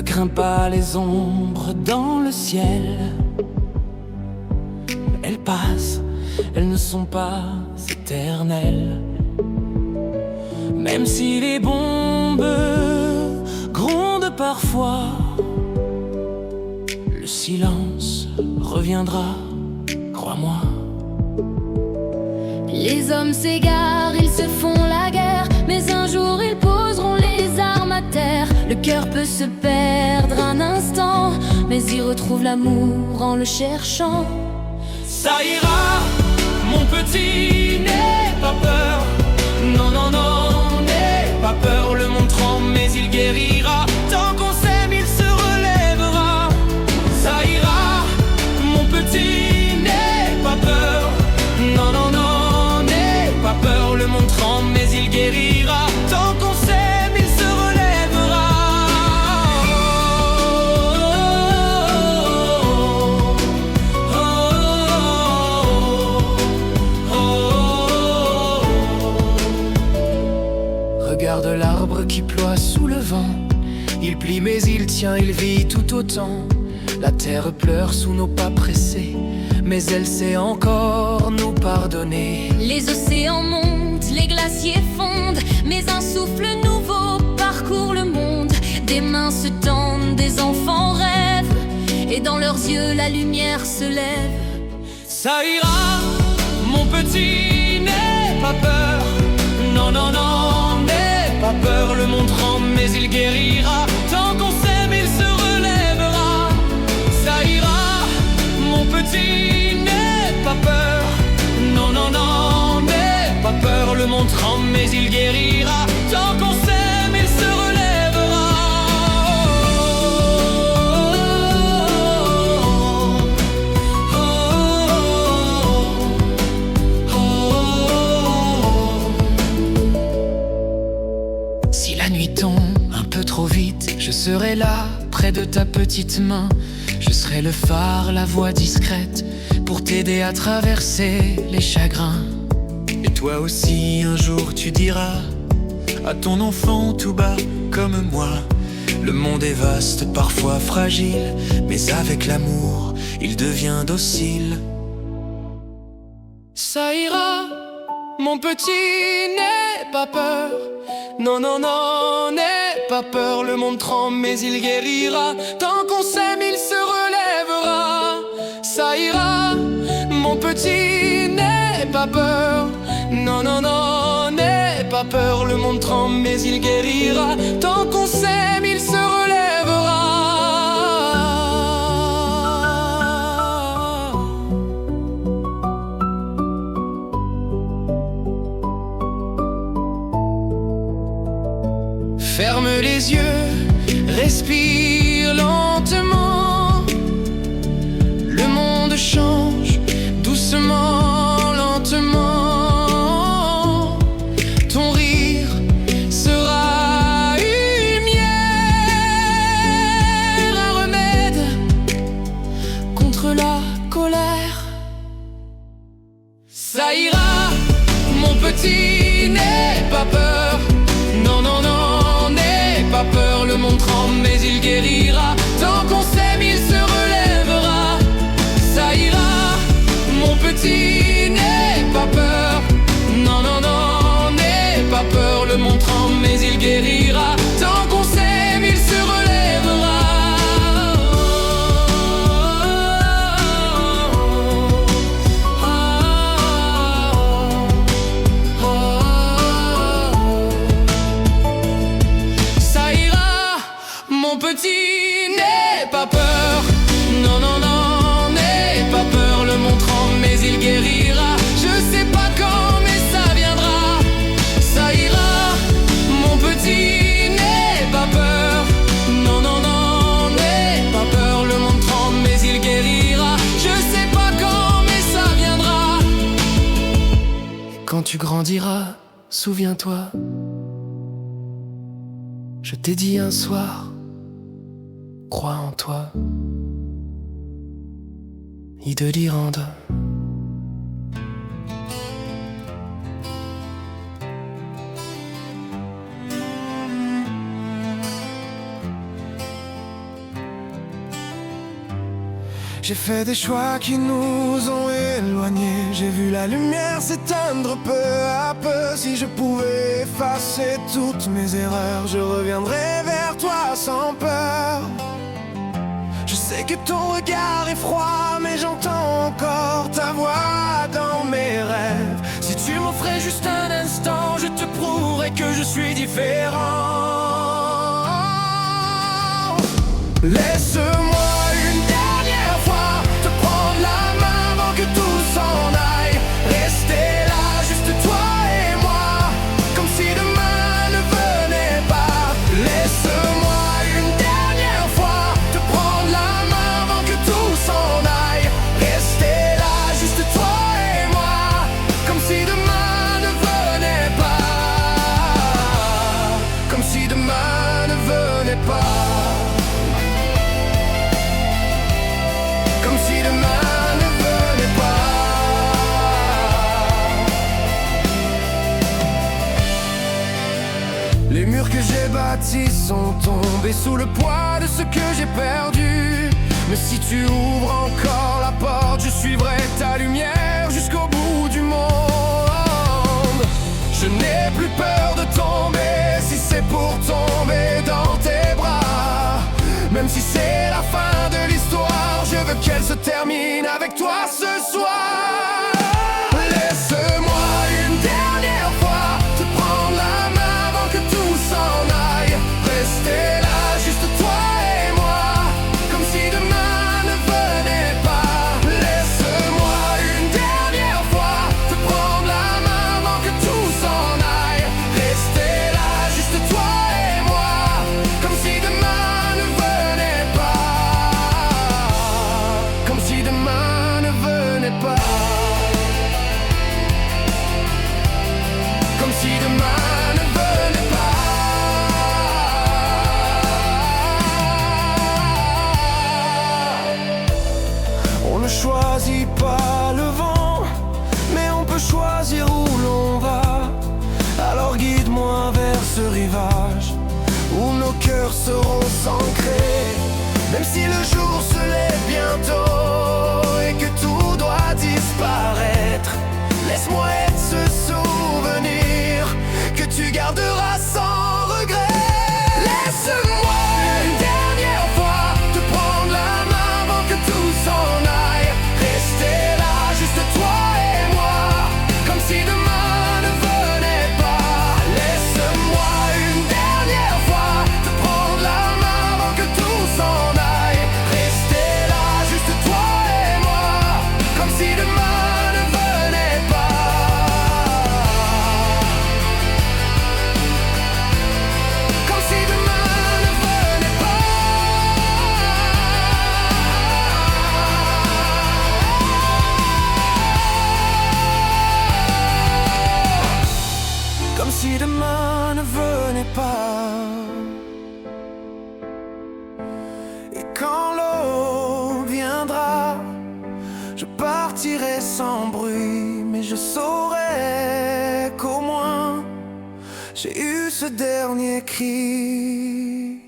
crains pas les ombres dans le ciel. Elles passent, elles ne sont pas éternelles. Même si les bombes grondent parfois, le silence reviendra, crois-moi. Les hommes s'égarent, ils se font la guerre, mais un jour ils poseront les armes à terre. Le cœur peut se perdre un instant, mais il retrouve l'amour en le cherchant. Ça ira, mon petit, n'aie pas peur. Non, non, non, n'aie pas peur. Le monde tremble, mais il guérira. Tant qu'on s'aime, il se relèvera. Ça ira, mon petit, n'aie pas peur. Non, non, non, n'aie pas peur. Le monde tremble, mais il guérira. Tant qu'on s'aime, il se relèvera. Regarde l'arbre qui ploie sous le vent. Il plie mais il tient, il vit tout autant. La terre pleure sous nos pas pressés, mais elle sait encore nous pardonner. Les océans montent, les glaciers fondent, mais un souffle nouveau parcourt le monde. Des mains se tendent, des enfants rêvent, et dans leurs yeux la lumière se lève. Ça ira, mon petit, n'aie pas peur. Non, non, non, n'aie pas peur. Le monde tremble, mais il guérira. Tant qu'on s'aime, il se relèvera. Ça ira, mon petit, n'aie pas peur. Non, non, non, n'aie pas peur. Le monde tremble, mais il guérira. Tant qu'on s'aime, il se relèvera. Si la nuit tombe un peu trop vite, je serai là, près de ta petite main. Je serai le phare, la voix discrète, pour t'aider à traverser les chagrins. Et toi aussi, un jour, tu diras à ton enfant tout bas, comme moi: le monde est vaste, parfois fragile, mais avec l'amour, il devient docile. Ça ira, mon petit, n'aie pas peur. Non, non, non, n'aie pas peur. Le monde tremble, mais il guérira. Tant qu'on s'aime, il se relèvera. Ça ira, mon petit, n'aie pas peur. Non, non, non, n'aie pas peur. Le monde tremble, mais il guérira. Tant qu'on s'aime, il se relèvera. Ferme les yeux, respire lentement. Le monde change doucement, lentement. Ton rire sera une lumière, un remède contre la colère. Ça ira, mon petit, n'aie pas peur. Non, non, non, n'aie pas peur. Le monde tremble, mais il guérira. Tant qu'on s'aime, il se relèvera. Ça ira, mon petit, n'aie pas peur. Non, non, non, n'aie pas peur. Le monde tremble, mais il guérira. Tant qu'on s'aime, il se relèvera. Ça ira, mon petit, n'aie pas peur. Non, non, non, n'aie pas peur. Le monde tremble, mais il guérira. Je sais pas quand, mais ça viendra. Ça ira, mon petit, n'aie pas peur. Non, non, non, n'aie pas peur. Le monde tremble, mais il guérira. Je sais pas quand, mais ça viendra. Et quand tu grandiras, souviens-toi, je t'ai dit un soir, crois en toi. Idelirande. J'ai fait des choix qui nous ont éloignés. J'ai vu la lumière s'éteindre peu à peu. Si je pouvais effacer toutes mes erreurs, je reviendrais vers toi sans peur. Je sais que ton regard est froid, mais j'entends encore ta voix dans mes rêves. Si tu m'offrais juste un instant, je te prouverais que je suis différent. Laisse-moi une dernière fois te prendre la main avant que tout s'en aille. Rester là, juste toi et moi, comme si demain ne venait pas. Laisse-moi une dernière fois te prendre la main avant que tout s'en aille. Rester là, juste toi et moi, comme si demain ne venait pas. Comme si demain ne venait pas. Comme si demain ne venait pas. Les murs que j'ai bâtis sont tombés sous le poids de ce que j'ai perdu. Mais si tu ouvres encore la porte, je suivrai ta lumière jusqu'au bout du monde. Je n'ai plus peur de tomber si c'est pour tomber dans tes bras. Même si c'est la fin de l'histoire, je veux qu'elle se termine avec toi ce soir. Laisse-moi une dernière fois te prendre la main avant que tout s'en aille. Rester là, juste toi et moi, comme si demain ne venait pas. Laisse-moi une dernière fois te prendre la main avant que tout s'en aille. Rester là, juste toi et moi, comme si demain ne venait pas. Comme si demain ne venait pas. Comme si demain ne venait pas. On ne choisit pas le vent, mais on peut choisir où l'on va. Alors guide-moi vers ce rivage où nos cœurs seront s'ancrer. Même si le jour se lève bientôt et que tout doit disparaître, laisse-moi être ce souvenir que tu garderas sans regret. Laisse-moi une dernière fois te prendre la main avant que tout s'en aille. Rester là, juste toi et moi, comme si demain ne venait pas. Laisse-moi une dernière fois te prendre la main avant que tout s'en aille. Rester là, juste toi et moi, comme si demain ne venait pas. Comme si demain ne venait pas. Comme si demain ne venait pas. Et quand l'eau viendra, je partirai sans bruit, mais je saurai qu'au moins j'ai eu ce dernier cri.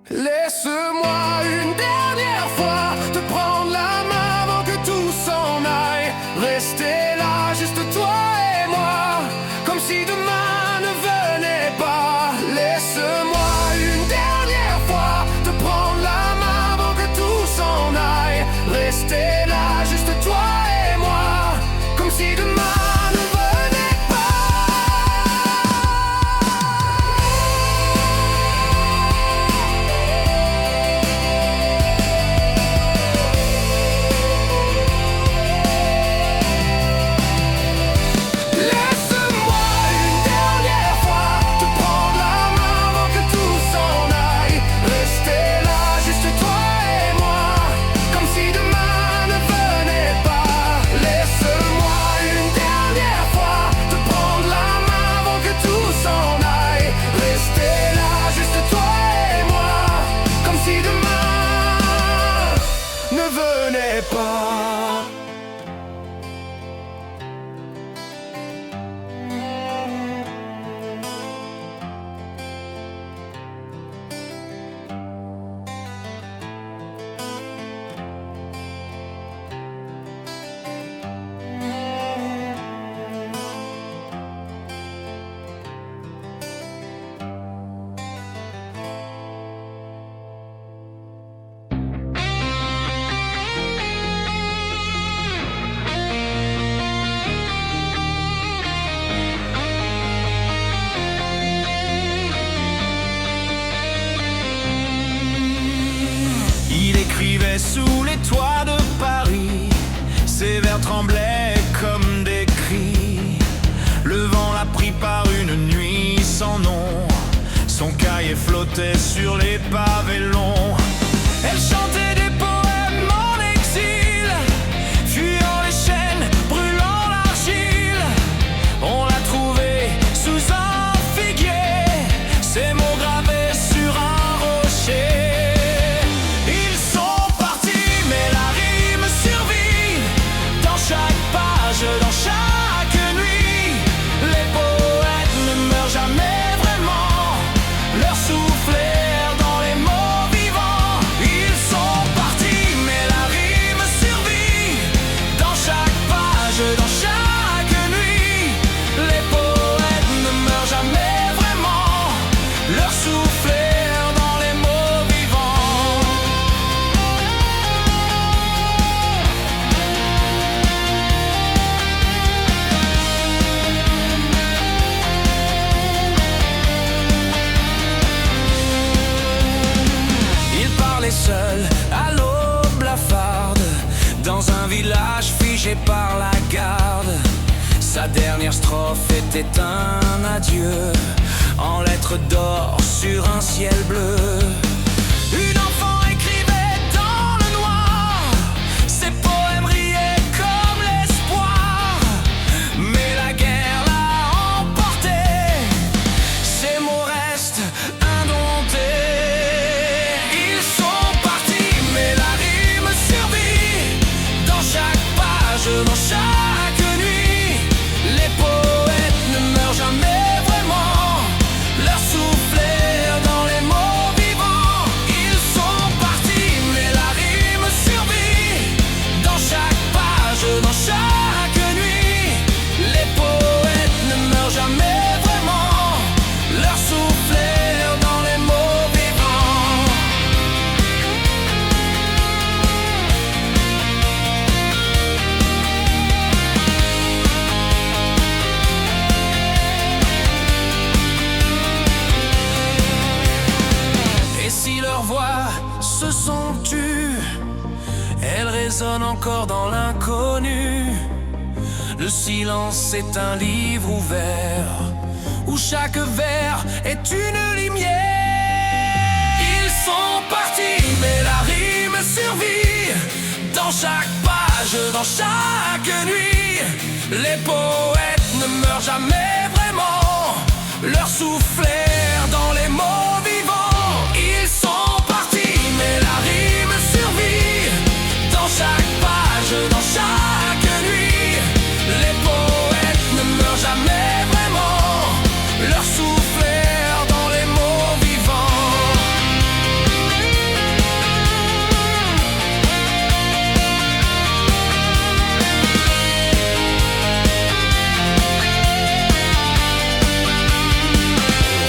Laisse-moi une dernière fois te prendre la main avant que tout s'en aille. Rester là, juste toi et moi, comme si demain ne venait pas. Laisse-moi une dernière fois te prendre la main avant que tout s'en aille. Rester là, juste toi et moi, comme si demain ne venait pas. Laisse-moi une sous les toits de Paris. Ses vers tremblaient comme des cris. Le vent l'a pris par une nuit sans nom. Son cahier flottait sur les pavés longs. Elle chantait des poèmes en exil, fuyant les chaînes, brûlant l'argile. On l'a trouvée sous un figuier, ses mots gravés sur un rocher. Ils sont partis, mais la rime survit dans chaque page, dans chaque nuit. Les poètes ne meurent jamais vraiment, leur souffle erre dans les mots vivants. Ils sont partis, mais la rime survit dans chaque page, dans chaque nuit. Les poètes ne meurent jamais vraiment, leur souffle erre dans les mots vivants. Il parlait seul à l'aube blafarde, dans un village figé par la garde. Sa dernière strophe était un adieu, en lettres d'or sur un ciel bleu. Une enfant écrivait dans le noir, ses poèmes riaient comme l'espoir. Mais la guerre l'a emporté, ses mots restent indomptés. Ils sont partis, mais la rime survit dans chaque page, dans chaque nuit. Les poètes ne meurent jamais vraiment, leur souffle erre dans les mots vivants. Ils sont partis, mais la rime survit dans chaque page, dans chaque nuit. Les poètes ne meurent jamais vraiment, leur souffle erre dans les mots vivants. Et si leurs voix se sont tues, elles résonnent encore dans l'inconnu. Le silence est un livre ouvert, où chaque vers est une lumière. Ils sont partis, mais la rime survit dans chaque page, dans chaque nuit. Les poètes ne meurent jamais vraiment, leur souffle erre dans les mots vivants. Ils sont partis, mais la rime survit dans chaque page, dans chaque nuit. Les poètes ne meurent jamais vraiment, leur souffle erre dans les mots vivants.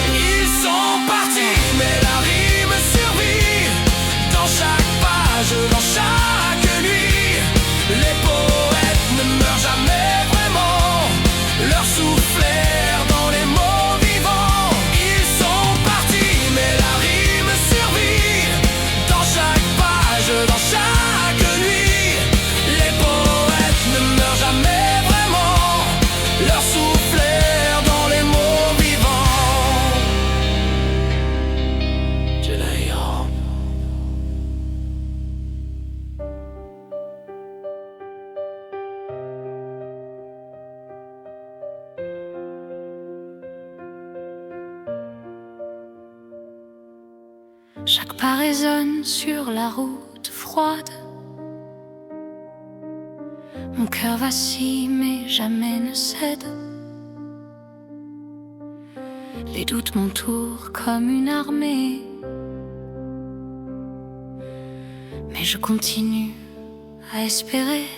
Ils sont partis, mais la rime survit dans chaque page, dans chaque nuit. Les poètes ne meurent jamais vraiment, leur souffle erre dans les mots vivants. Ils sont partis, mais la rime survit dans chaque page, dans chaque nuit. Les poètes ne meurent jamais vraiment, leur souffle erre dans les mots vivants. Jalaiha. Chaque pas résonne sur la route froide. Mon cœur vacille mais jamais ne cède. Les doutes m'entourent comme une armée, mais je continue à espérer.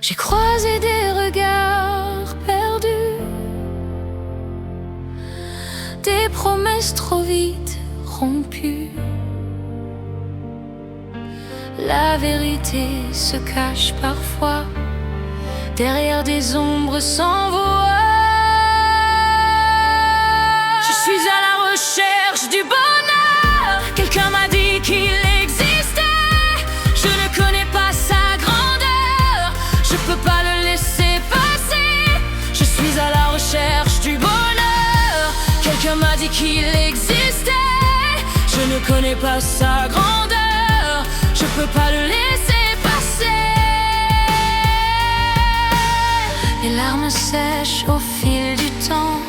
J'ai croisé des regards perdus, des promesses trop vite rompues. La vérité se cache parfois derrière des ombres sans voix. Je suis à la recherche du bonheur. Quelqu'un m'a dit qu'il je peux pas le laisser passer. Je suis à la recherche du bonheur. Quelqu'un m'a dit qu'il existait. Je ne connais pas sa grandeur. Je peux pas le laisser passer. Les larmes sèchent au fil du temps.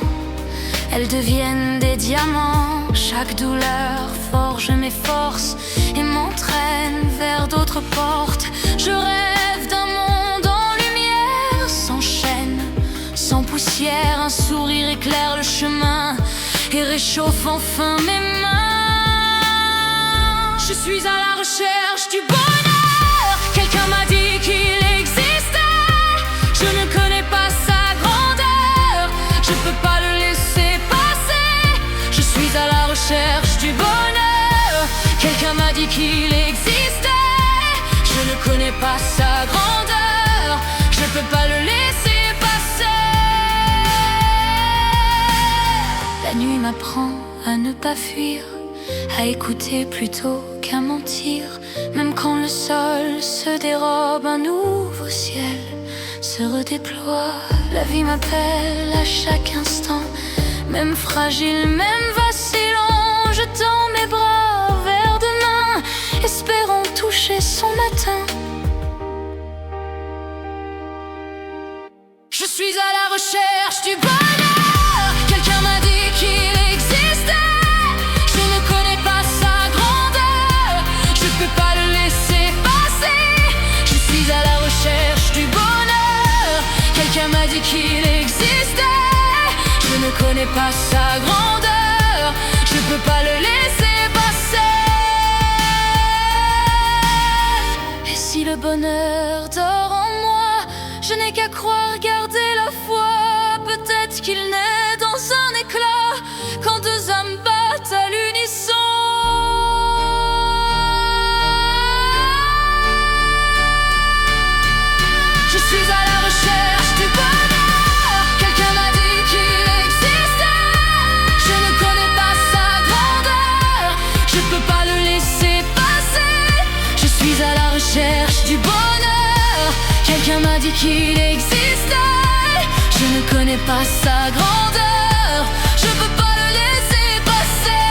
Elles deviennent des diamants. Chaque douleur forge mes forces et m'entraîne vers d'autres portes. Je rêve d'un monde en lumière, sans chaîne, sans poussière. Un sourire éclaire le chemin et réchauffe enfin mes mains. Je suis à la recherche du bonheur. Quelqu'un m'a dit qu'il existait. Je ne connais pas sa grandeur. Je peux pas le laisser passer. Je suis à la recherche du bonheur. Quelqu'un m'a dit qu'il existait. Je ne connais pas sa grandeur. Je peux pas le laisser passer. La nuit m'apprend à ne pas fuir, à écouter plutôt qu'à mentir. Même quand le sol se dérobe, un nouveau ciel se redéploie. La vie m'appelle à chaque instant. Même fragile, même vacillant, je tends mes bras vers demain, espérant toucher son matin. Je suis à la recherche du bonheur. Quelqu'un m'a dit qu'il existait. Je ne connais pas sa grandeur. Je peux pas le laisser passer. Je suis à la recherche du bonheur. Quelqu'un m'a dit qu'il existait. Je ne connais pas sa grandeur. Je peux pas le laisser passer. Et si le bonheur dort en moi, je n'ai qu'à croire, garder la foi. Peut-être qu'il naît dans un éclat quand deux âmes battent à l'unisson. Je suis à la recherche du bonheur. Quelqu'un m'a dit qu'il existait. Je ne connais pas sa grandeur. Je peux pas le laisser passer. Je suis à la recherche du bonheur. Quelqu'un m'a dit qu'il existait. Je ne connais pas sa grandeur. Je peux pas le laisser passer.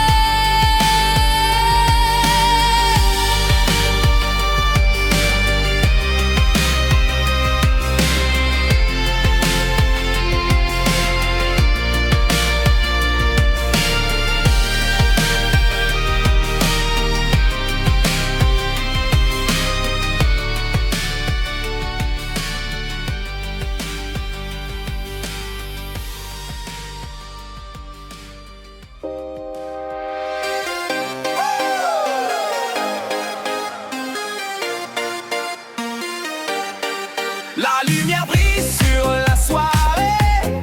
La lumière brille sur la soirée.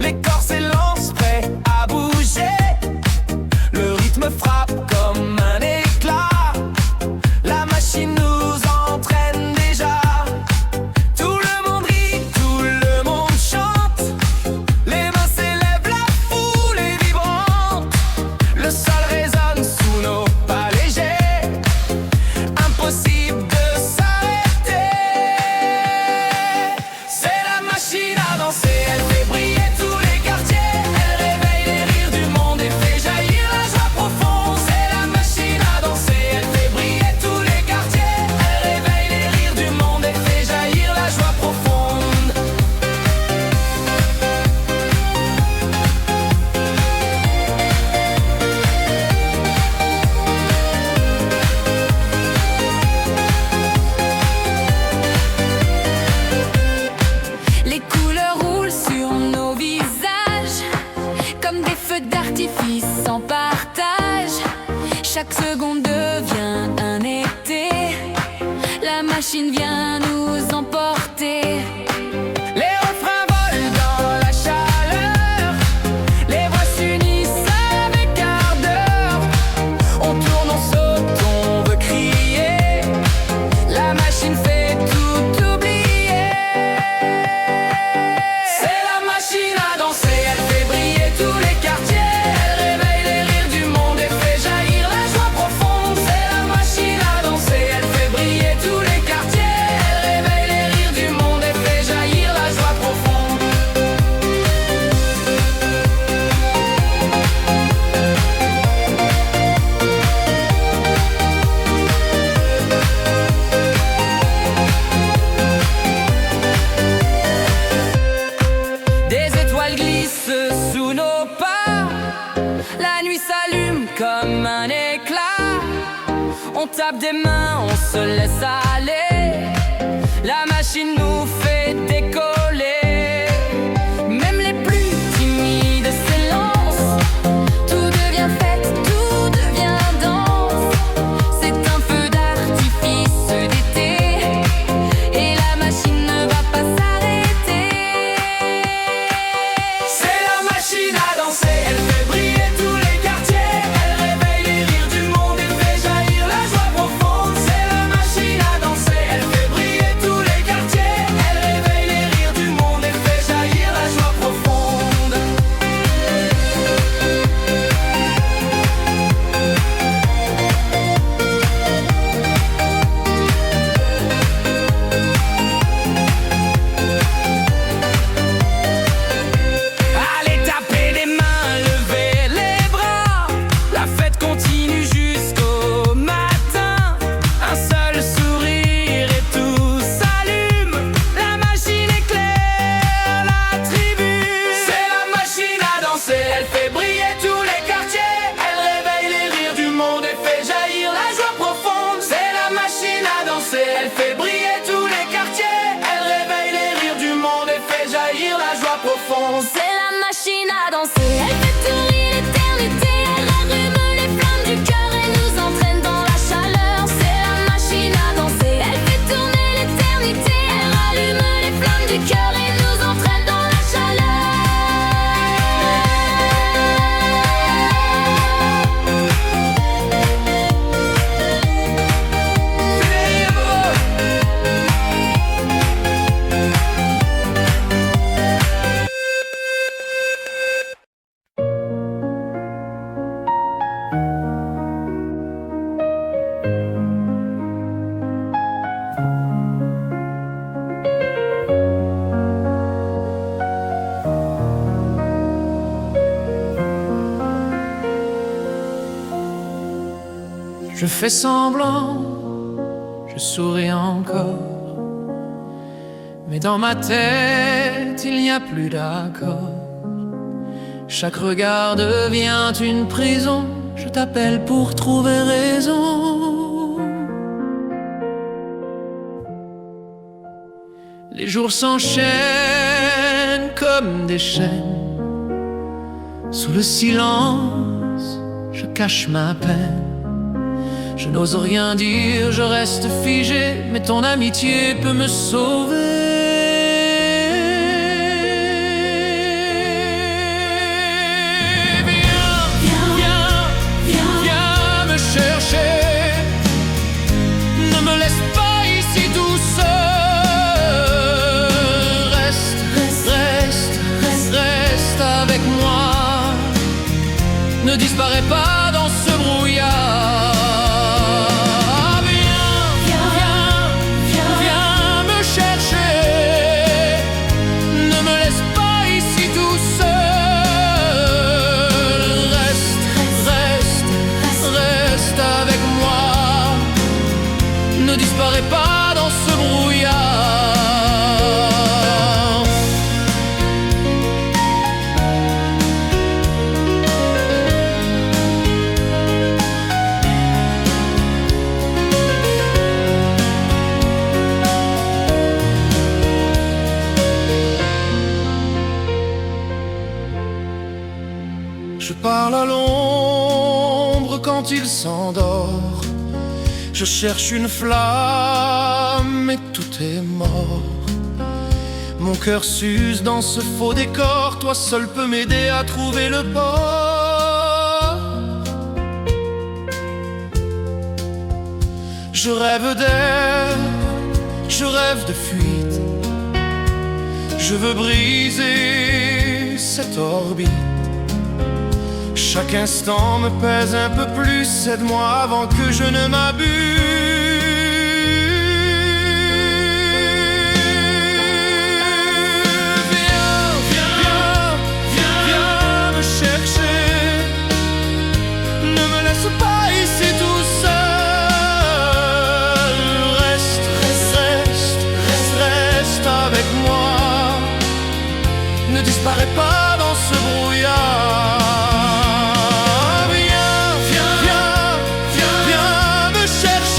Les corps s'élancent prêts à bouger. Le rythme frappe comme un éclat. La machine nous entraîne déjà. Tout le monde rit, tout le monde chante. Les mains s'élèvent, la foule est vibrante. Le sol résonne sous nos pas légers. Impossible de s'arrêter. C'est la machine à danser, elle fait briller tous les quartiers. Elle réveille les rires du monde et fait jaillir la joie profonde. C'est la machine à danser, elle fait briller tous les quartiers. Elle réveille les rires du monde et fait jaillir la joie profonde. Les couleurs roulent sur nos visages comme des feux d'artifice sans partage. Chaque seconde devient un été. La machine vient nous emporter. Les refrains volent dans la chaleur. Les voix s'unissent avec ardeur. On tourne, on saute, on veut crier. La machine fait tout oublier. C'est la machine à danser, elle fait briller tous les quartiers. Elle réveille les rires du monde et fait jaillir la joie profonde. C'est la machine à danser, elle fait briller tous les quartiers. Elle tape des mains, on se laisse aller. La machine nous fait décoller. Même les plus timides s'élancent. Tout devient fête, tout devient danse. C'est un feu d'artifice d'été et la machine ne va pas s'arrêter. C'est la machine à danser, elle fait briller tous les quartiers. Elle réveille les rires du monde et fait jaillir la joie profonde. C'est la machine à danser, elle fait briller tous les quartiers. Elle réveille les rires du monde et fait jaillir la joie profonde. Allez taper des mains, lever les bras. La fête continue jusqu'au matin. Un seul sourire et tout s'allume. La machine éclaire la tribune. C'est la machine à danser, elle fait briller tous les quartiers. Elle réveille les rires du monde et fait jaillir la joie profonde. C'est la machine à danser, elle fait briller tous les quartiers. Elle réveille les rires du monde et fait jaillir la joie profonde. C'est la machine à danser. Elle fait tourner l'éternité. Elle rallume les flammes du cœur et nous entraîne dans la chaleur. C'est la machine à danser. Elle fait tourner l'éternité. Elle rallume les flammes du cœur et nous entraîne dans la chaleur. Je fais semblant, je souris encore. Mais dans ma tête, il n'y a plus d'accord. Chaque regard devient une prison. Je t'appelle pour trouver raison. Les jours s'enchaînent comme des chaînes. Sous le silence, je cache ma peine. Je n'ose rien dire, je reste figé, mais ton amitié peut me sauver. Viens me chercher. Ne me laisse pas ici tout seul. Reste avec moi. Ne disparais pas dans ce brouillard. Ne disparais pas dans ce brouillard. Je parle à l'ombre quand il s'endort. Je cherche une flamme et tout est mort. Mon cœur s'use dans ce faux décor. Toi seul peux m'aider à trouver le port. Je rêve d'air, je rêve de fuite. Je veux briser cette orbite. Chaque instant me pèse un peu plus. Aide-moi avant que je ne m'abuse. Viens me chercher. Ne me laisse pas ici tout seul. Reste avec moi. Ne disparais pas dans ce brouillard. Viens me chercher.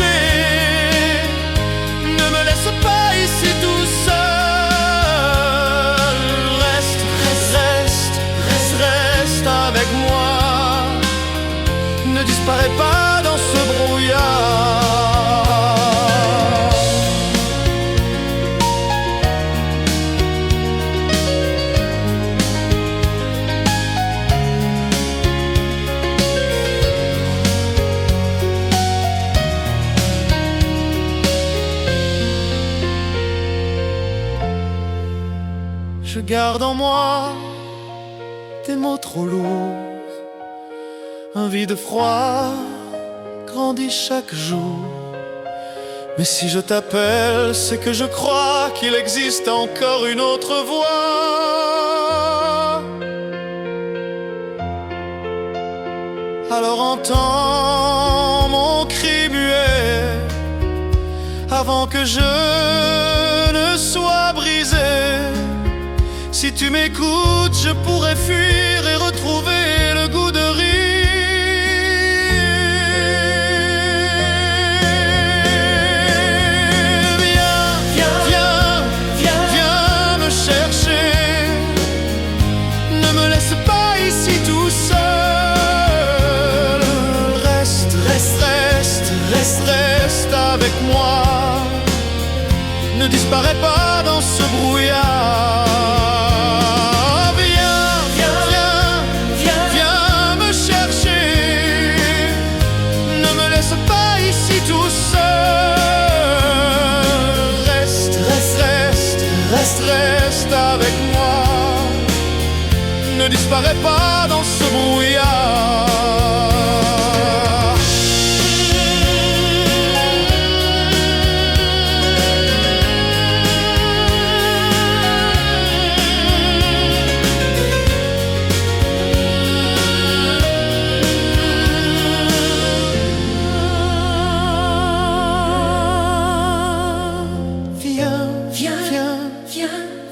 Je garde en moi des mots trop lourds. Un vide froid grandit chaque jour. Mais si je t'appelle, c'est que je crois qu'il existe encore une autre voie. Alors entends mon cri muet avant que je ne sois brisé. Si tu m'écoutes, je pourrais fuir et retrouver le goût de rire. Viens me chercher. Ne me laisse pas ici tout seul. Reste avec moi. Ne disparais pas dans ce brouillard. Viens me chercher. Ne me laisse pas ici tout seul. Reste avec moi. Ne disparais pas dans ce brouillard.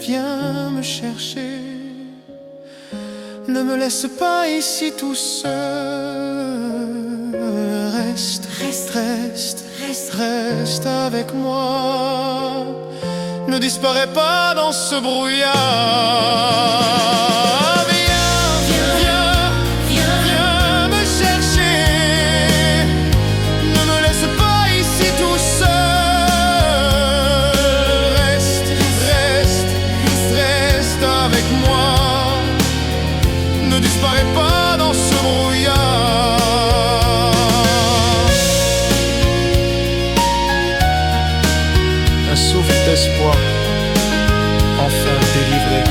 Viens me chercher. Ne me laisse pas ici tout seul. Reste avec moi. Ne disparais pas dans ce brouillard. Viens me chercher. Ne me laisse pas ici tout seul. Reste avec moi. Ne disparais pas dans ce brouillard. Un souffle d'espoir, enfin délivré.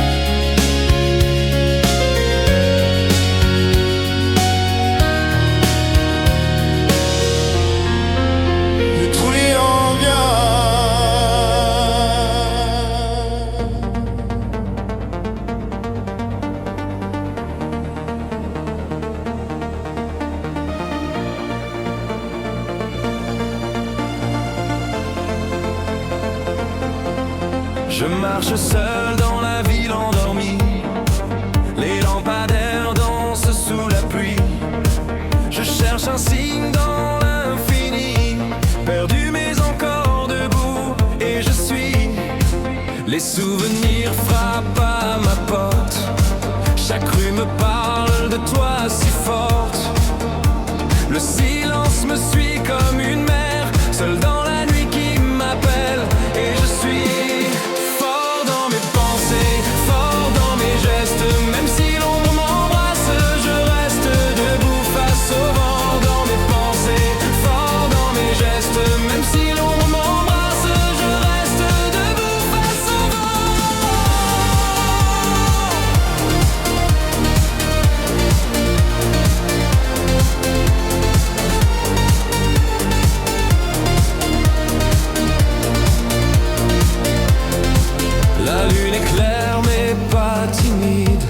Le Trouillon vient. Je marche seul dans la ville endormie. Les lampadaires dansent sous la pluie. Je cherche un signe dans l'infini, perdu mais encore debout. Et je suis. Les souvenirs frappent à ma porte. Chaque rue me parle de toi si forte. Le silence me suit comme une mer, seul dans la nuit qui m'appelle. Et je suis fort dans mes gestes, même si l'ombre m'embrasse, je reste debout face au vent. Dans mes pensées, fort dans mes gestes, même si l'ombre m'embrasse, je reste debout face au La lune est claire mais pas timide.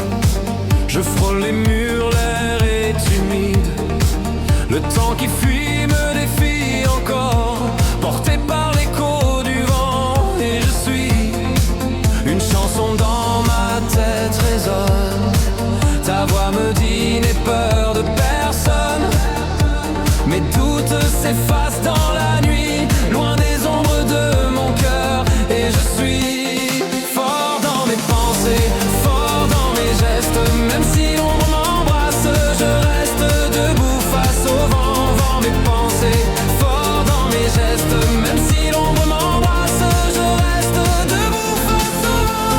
Je frôle les murs, l'air est humide. Le temps qui fuit me défie encore, porté par l'écho du vent. Et je suis une chanson dans ma tête résonne. Ta voix me dit n'aie peur de personne. Mes doutes s'effacent dans la nuit, loin des ombres de mon cœur. Et je suis fort dans mes gestes, même si l'ombre m'embrasse, je reste debout face au vent. Dans mes pensées, fort dans mes gestes, même si l'ombre m'embrasse, je reste debout face au vent.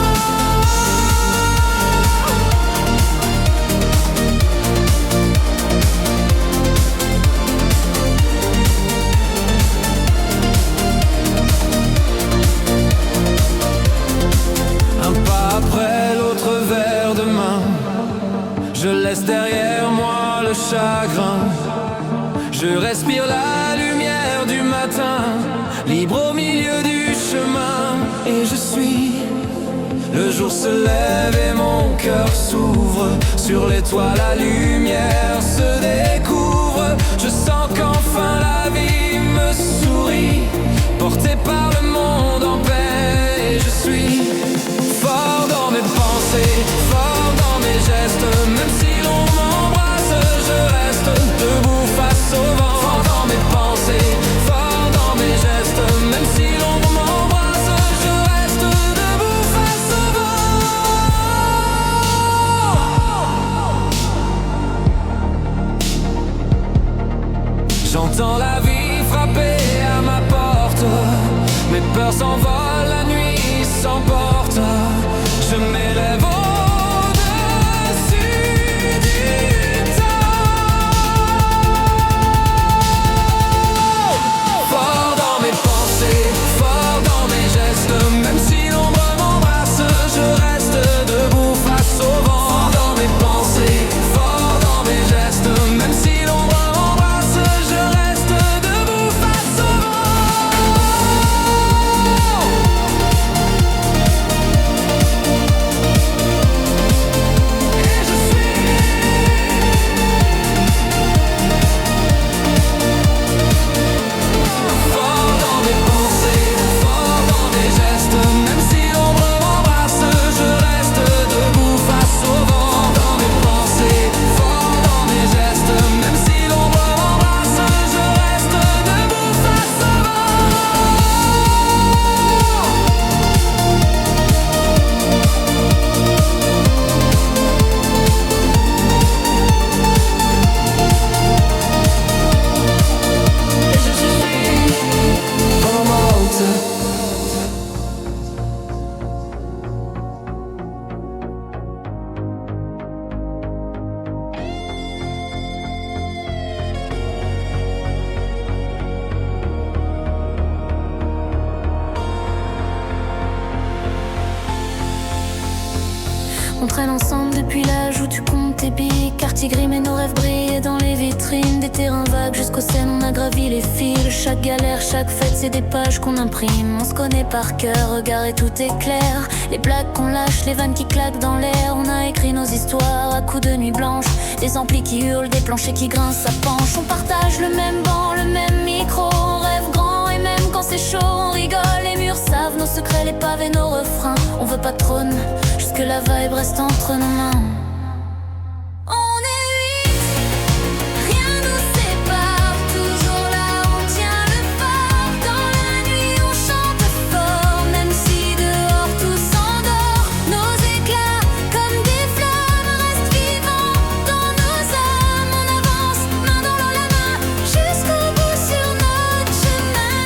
laisse derrière moi le chagrin. Je respire la lumière du matin, libre au milieu du chemin. Et je suis, le jour se lève et mon cœur s'ouvre. Sur les toits la lumière se découvre. Je sens qu'enfin la vie me sourit, porté par le monde en paix. Et je suis fort dans mes pensées, fort dans mes gestes. Même si l'on m'embrasse, je reste debout face au vent. Fort dans mes pensées, fort dans mes gestes. Même si l'on m'embrasse, je reste debout face au vent. J'entends la vie frapper à ma porte. Mes peurs s'envolent, la nuit s'emporte. Je m'élève au-dessus du temps. Fort dans mes pensées, fort dans mes gestes. Même si l'ombre m'embrasse, je reste debout face au vent. Fort dans mes pensées, fort dans mes gestes. Même si l'ombre m'embrasse, je reste debout face au vent. Fort dans mes pensées, fort dans mes gestes. Même si l'ombre m'embrasse, je reste debout face au vent. Dans mes pensées, fort dans mes gestes. Même si l'ombre m'embrasse, je reste debout face au vent. Et je suis remote. On traîne ensemble depuis l'âge où tu comptes tes billes. Quartier gris mais nos rêves brillent dans les vitrines. Des terrains vagues jusqu'aux scènes, on a gravi les fils. Chaque galère, chaque fête, c'est des pages qu'on imprime. On se connaît par cœur, regard et tout est clair. Les blagues qu'on lâche, les vannes qui claquent dans l'air. On a écrit nos histoires à coups de nuit blanche. Des amplis qui hurlent, des planchers qui grincent, ça penche. On partage le même banc, le même micro. On rêve grand et même quand c'est chaud, on rigole. Les murs savent nos secrets, les pavés, nos refrains. On veut pas de trône, juste que la vibe reste entre nos mains. On est 8, rien nous sépare. Toujours là, on tient le fort. Dans la nuit, on chante fort. Même si dehors tout s'endort. Nos éclats, comme des flammes, restent vivants dans nos âmes. On avance, main dans la main, jusqu'au bout sur notre chemin.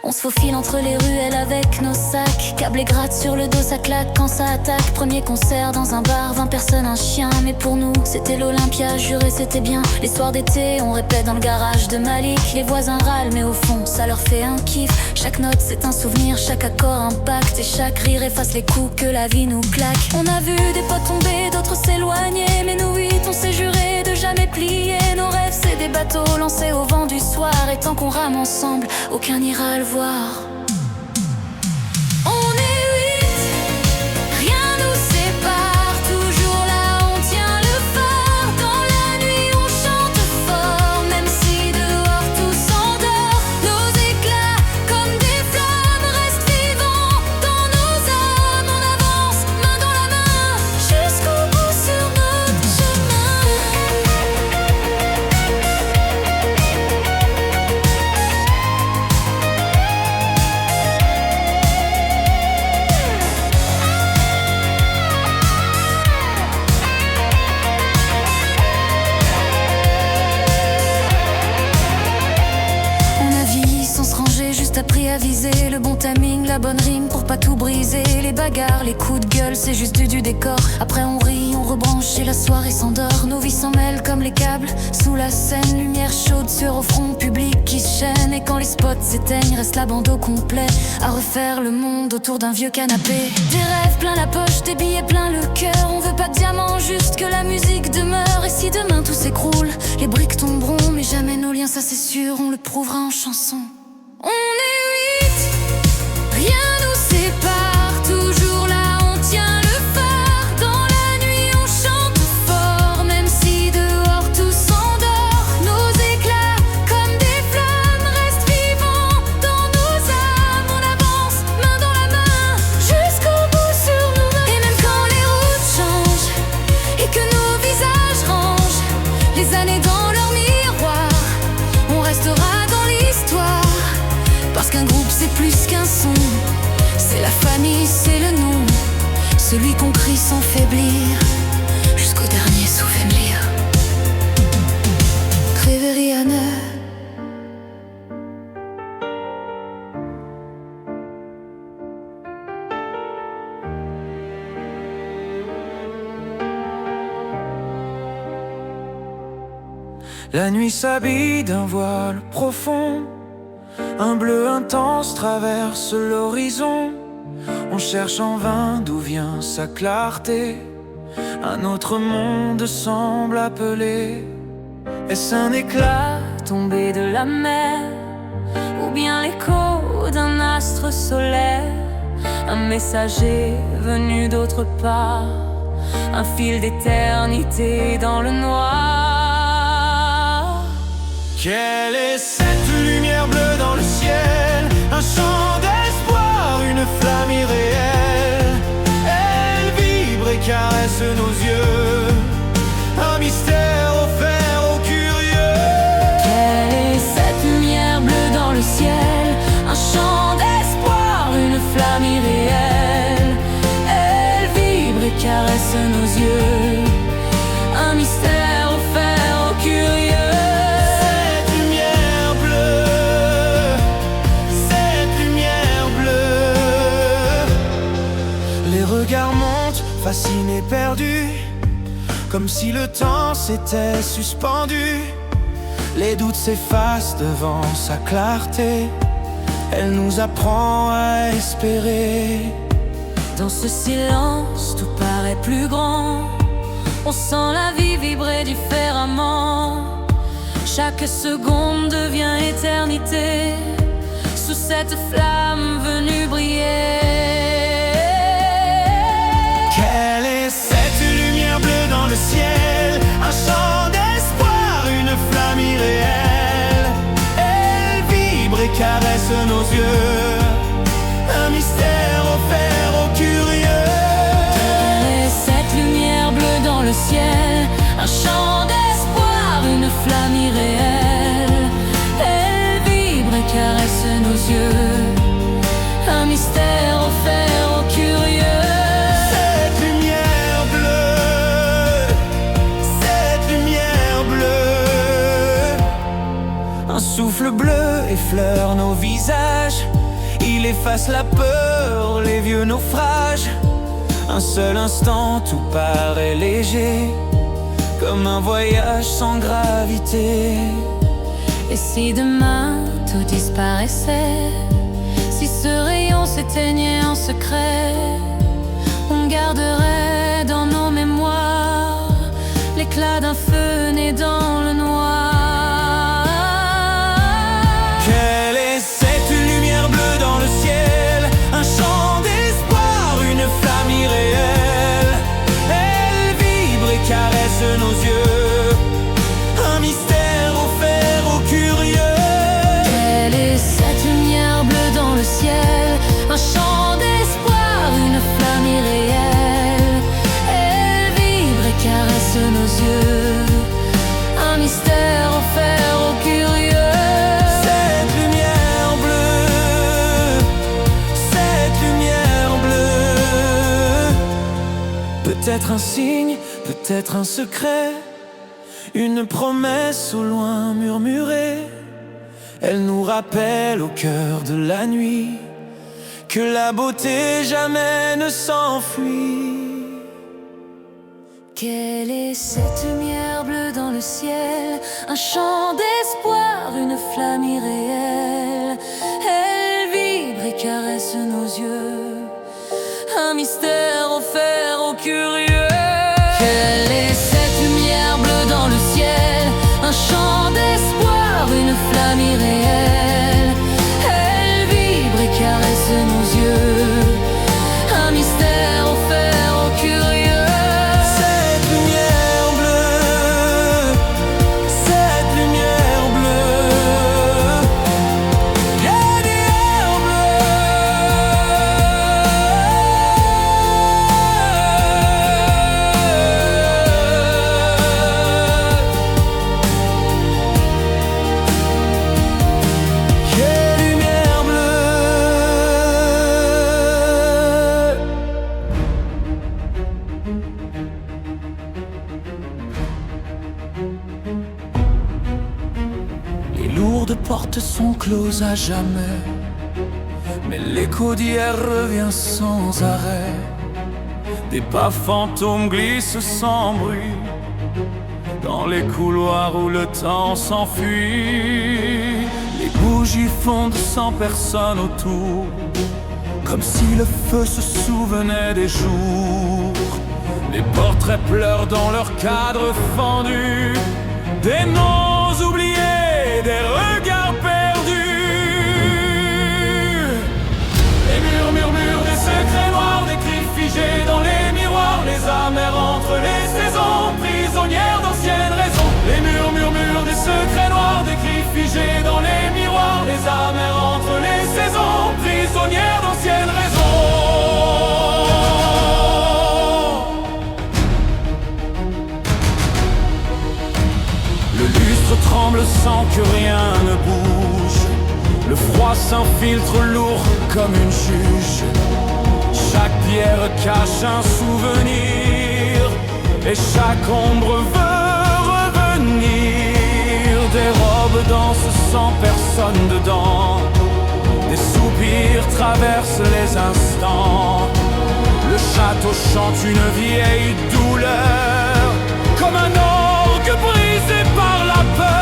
On se faufile entre les ruelles avec nos sacs. Câble et gratte sur le dos, ça claque quand ça attaque. Premier concert dans un bar, 20 personnes, un chien. Mais pour nous, c'était l'Olympia, juré c'était bien. Les soirs d'été, on répète dans le garage de Malik. Les voisins râlent, mais au fond, ça leur fait un kiff. Chaque note, c'est un souvenir, chaque accord impacte. Et chaque rire efface les coups que la vie nous claque. On a vu des potes tomber, d'autres s'éloigner. Mais nous 8, on s'est juré de jamais plier. Nos rêves, c'est des bateaux lancés au vent du soir. Et tant qu'on rame ensemble, aucun n'ira le voir. On est 8, rien nous sépare. Toujours là, on tient le fort. Dans la nuit, on chante fort. Même si dehors tout s'endort. Nos éclats, comme des flammes, restent vivants dans nos âmes. On avance, main dans la main, jusqu'au bout sur notre chemin. bonnes rimes pour pas tout briser. Les bagarres, les coups de gueule, c'est juste du décor. Après on rit, on rebranche et la soirée s'endort. Nos vies s'en mêlent comme les câbles sous la scène. Lumière chaude sur au front public qui se chaîne. Et quand les spots s'éteignent, reste la bande au complet à refaire le monde autour d'un vieux canapé. Des rêves plein la poche, des billets plein le cœur. On veut pas de diamants, juste que la musique demeure. Et si demain tout s'écroule, les briques tomberont, mais jamais nos liens, ça c'est sûr, on le prouvera en chanson. On est 8, rien nous sépare, toujours là on tient le phare. Dans la nuit on chante fort, même si dehors tout s'endort. Nos éclats comme des flammes restent vivants dans nos âmes. On avance main dans la main jusqu'au bout sur nos mains. Et même quand les routes changent et que nos visages rangent les années dans leur miroir, on restera dans l'histoire. Parce qu'un groupe c'est plus qu'un son, c'est la famille, c'est le nom, celui qu'on crie sans faiblir, jusqu'au dernier souvenir. Creveriane. La nuit s'habille d'un voile profond, un bleu intense traverse l'horizon. On cherche en vain d'où vient sa clarté. Un autre monde semble appeler. Est-ce un éclat Tombé de la mer, ou bien l'écho d'un astre solaire, un messager venu d'autre part, un fil d'éternité dans le noir. Quelle est cette lumière bleue dans le ciel? Un chant d'espoir, une flamme irréelle. Elle vibre et caresse nos yeux, un mystère offert aux curieux. Quelle est cette lumière bleue dans le ciel? Un chant d'espoir, une flamme irréelle. Elle vibre et caresse nos yeux, un mystère offert aux curieux. Regard monte, fasciné, perdu, comme si le temps s'était suspendu. Les doutes s'effacent devant sa clarté. Elle nous apprend à espérer. Dans ce silence, tout paraît plus grand. On sent la vie vibrer différemment. Chaque seconde devient éternité sous cette flamme venue briller. Quelle est cette lumière bleue dans le ciel? Un chant d'espoir, une flamme irréelle. Elle vibre et caresse nos yeux, un mystère offert aux curieux. Quelle est cette lumière bleue dans le ciel? Un chant d'espoir, une flamme irréelle. Elle vibre et caresse nos yeux, un mystère offert aux curieux. Un souffle bleu effleure nos visages. Il efface la peur, les vieux naufrages. Un seul instant, tout paraît léger, comme un voyage sans gravité. Et si demain tout disparaissait, si ce rayon s'éteignait en secret, on garderait dans nos mémoires l'éclat d'un feu né dans le noir. Quelle est cette lumière bleue dans le ciel? Un chant d'espoir, une flamme irréelle. Elle vibre et caresse nos yeux, un mystère offert aux curieux. Quelle est cette lumière bleue dans le ciel? Un chant d'espoir, une flamme irréelle. Elle vibre et caresse nos yeux, un mystère offert aux curieux. Peut-être un signe, peut-être un secret, une promesse au loin murmurée. Elle nous rappelle au cœur de la nuit que la beauté jamais ne s'enfuit. Quelle est cette lumière bleue dans le ciel? Un chant d'espoir, une flamme irréelle. Elle vibre et caresse nos yeux, un mystère offert aux curieux. Quelle est cette lumière bleue dans le ciel? Un chant d'espoir, une flamme irréelle. Elle vibre et caresse nos yeux, un mystère offert aux curieux. Cette lumière bleue, cette lumière bleue, lumière quelle lumière bleue. Les lourdes portes sont closes à jamais, mais l'écho d'hier revient sans arrêt. Des pas fantômes glissent sans bruit dans les couloirs où le temps s'enfuit. Les bougies fondent sans personne autour, comme si le feu se souvenait des jours. Les portraits pleurent dans leur cadre fendu, des noms oubliés, des regards perdus. Les murs murmurent des secrets noirs, des cris figés dans les miroirs. Les âmes errent entre les saisons, prisonnières d'anciennes raisons. Les murs murmurent des secrets noirs, des cris figés dans les miroirs. Les âmes errent entre les saisons, prisonnières d'anciennes raisons. Le lustre tremble sans que rien ne bouge. Le froid s'infiltre lourd comme une juge. Chaque pierre cache un souvenir, et chaque ombre veut revenir. Des robes dansent sans personne dedans, des soupirs traversent les instants. Le château chante une vieille douleur, comme un orgue brisé par la peur.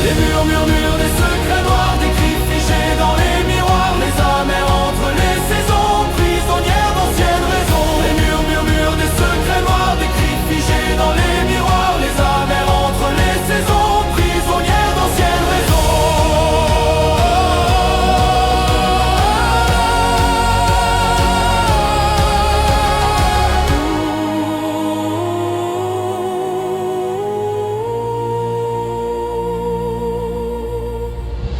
Les murs murmurent des secrets noirs, des cris figés dans les miroirs. Les âmes errent entre les saisons, prisonnières d'anciennes raisons. Les murs murmurent des secrets noirs, des cris figés dans les miroirs. Les âmes errent entre les saisons, prisonnières d'anciennes raisons.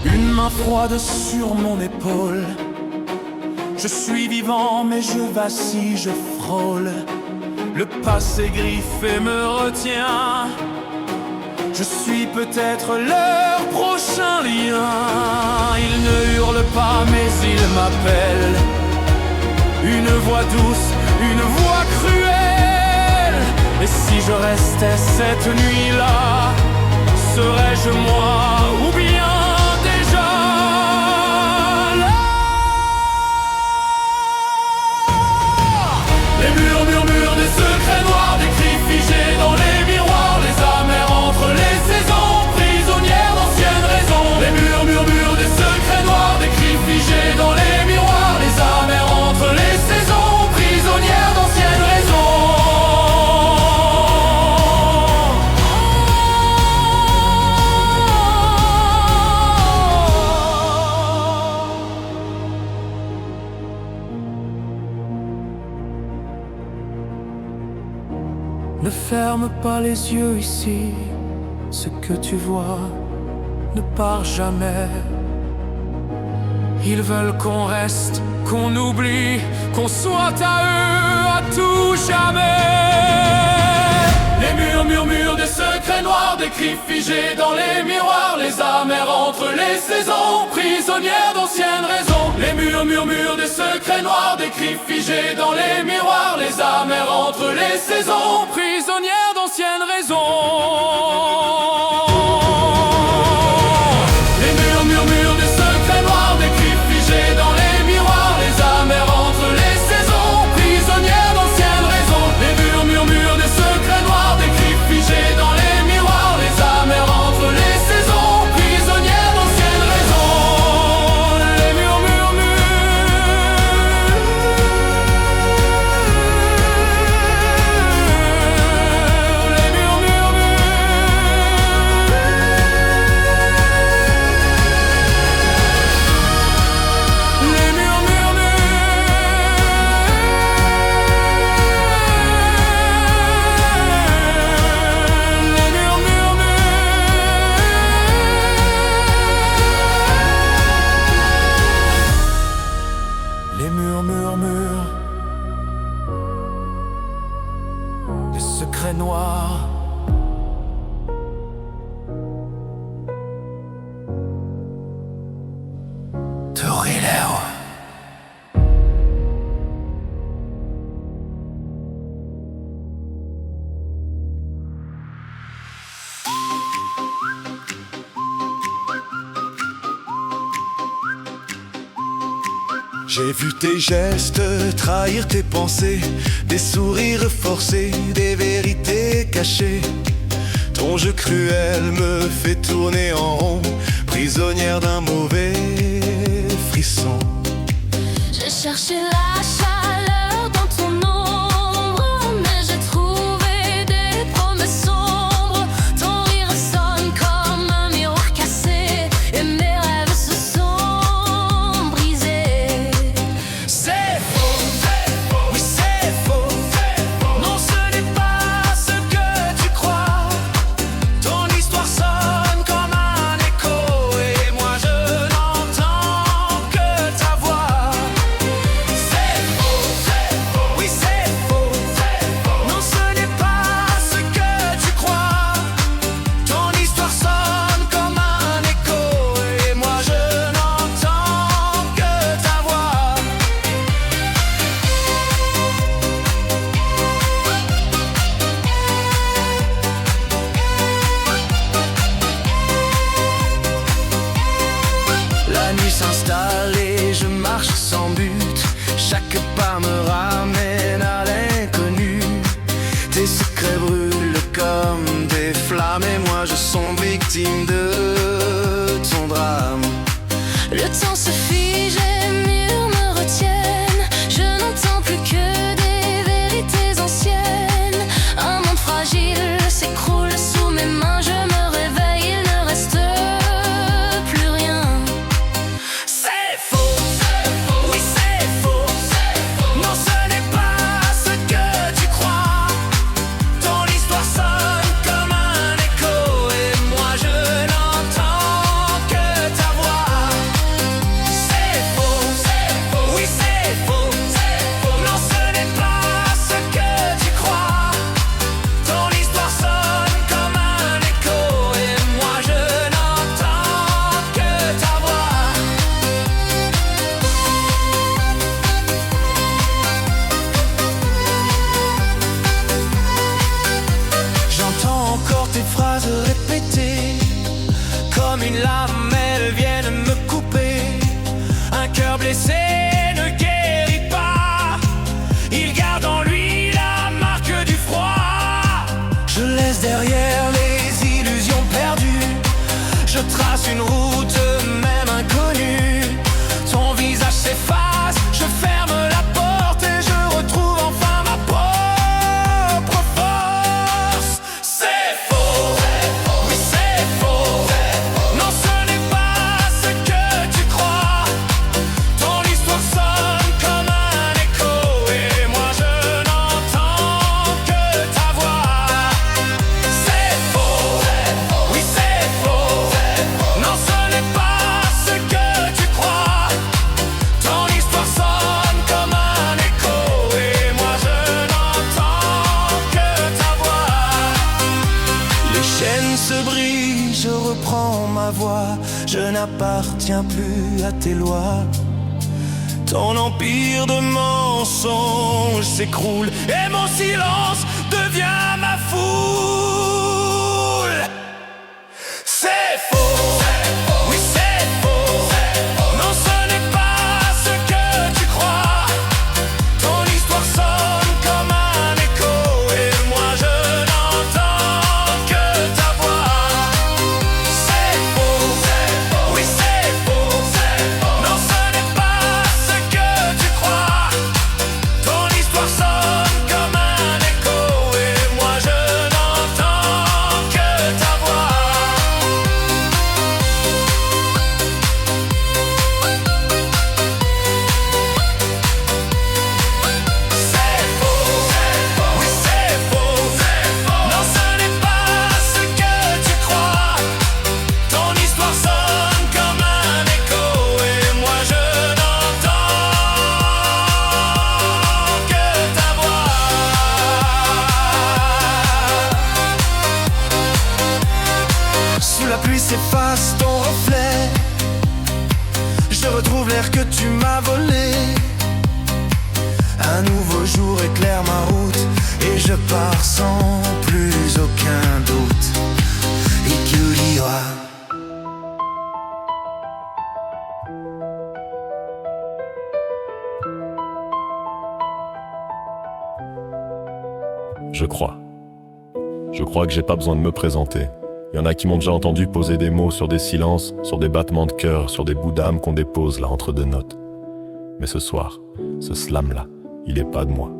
Une main froide sur mon épaule. Je suis vivant mais je vacille, je frôle. Le passé griffé me retient. Je suis peut-être leur prochain lien. Ils ne hurlent pas mais ils m'appellent. Une voix douce, une voix cruelle. Et si je restais cette nuit-là, serais-je moi ou bien déjà là? Les murs murmurent des secrets noirs, des cris figés dans les miroirs. Les âmes errent entre les saisons, prisonnières d'anciennes raisons. Les murs murmurent des secrets noirs, des cris figés dans les miroirs. Les âmes errent entre les saisons, prisonnières d'anciennes raisons. Ne ferme pas les yeux ici, ce que tu vois ne part jamais. Ils veulent qu'on reste, qu'on oublie, qu'on soit à eux à tout jamais. Les murs murmurent des secrets noirs, des cris figés dans les miroirs. Les âmes errent entre les saisons, prisonnières d'anciennes raisons. Les murs murmurent des secrets noirs, des cris figés dans les miroirs. Les âmes errent entre les saisons, prisonnières d'anciennes raisons. Les murs murmurent des serait noir. Torillero. J'ai vu tes gestes trahir tes pensées, des sourires forcés, des vérités cachées. Ton jeu cruel me fait tourner en rond, prisonnière d'un mauvais frisson. J'ai cherché la chaleur dans ton ombre, mais j'ai trouvé des promesses sombres. Ton rire sonne comme un miroir cassé, et mes rêves se sont brisés. C'est faux, oui c'est faux. Non, ce n'est pas ce que tu crois. Ton histoire sonne comme un écho, et moi je n'entends que ta voix. C'est faux, oui c'est faux. Non, ce n'est pas ce que tu crois. Ton histoire sonne comme un écho, et moi je n'entends que ta voix. La nuit s'installe et je marche sans but. Chaque pas me ramène à l'inconnu. Tes secrets brûlent comme des flammes, et moi je sombre victime de ton drame. Le temps se fige, les murs me retiennent. Je n'entends plus que des vérités anciennes. Un monde fragile s'écroule sous mes mains. Je me réveille, il ne reste plus rien. C'est faux, oui c'est faux. Non, ce n'est pas ce que tu crois. Ton histoire sonne comme un écho, et moi je n'entends que ta voix. C'est faux, oui c'est faux. Non, ce n'est pas ce que tu crois. Ton histoire sonne comme un écho, et moi je n'entends que ta voix. J'entends encore tes phrases répétées, comme une lame, elles viennent me couper. Un cœur blessé ne guérit pas. Il garde en lui la marque du froid. Je laisse derrière les illusions perdues. Je trace une route même inconnue. Ton visage s'efface, je ferme la porte et je retrouve enfin ma propre force. C'est faux, oui c'est faux. Non, ce n'est pas ce que tu crois. Ton histoire sonne comme un écho, et moi je n'entends que ta voix. C'est faux, oui c'est faux. Non, ce n'est pas ce que tu crois. Ton histoire sonne comme un écho, et moi je n'entends que ta voix. Les chaînes se brisent, je reprends ma voix. Je n'appartiens plus à tes lois. Ton empire de mensonges s'écroule, et mon silence devient ma foule. C'est faux, oui c'est faux. Non, ce n'est pas ce que tu crois. Ton histoire sonne comme un écho, et moi je n'entends que ta voix. C'est faux, oui c'est faux. Non, ce n'est pas ce que tu crois. Ton histoire sonne comme un écho, et moi je n'entends que ta voix. retrouve l'air que tu m'as volé. Un nouveau jour éclaire ma route et je pars sans plus aucun doute. Ikuriwa. Je crois que j'ai pas besoin de me présenter. Il y en a qui m'ont déjà entendu poser des mots sur des silences, sur des battements de cœur, sur des bouts d'âme qu'on dépose là entre deux notes. Mais ce soir, ce slam-là, il est pas de moi.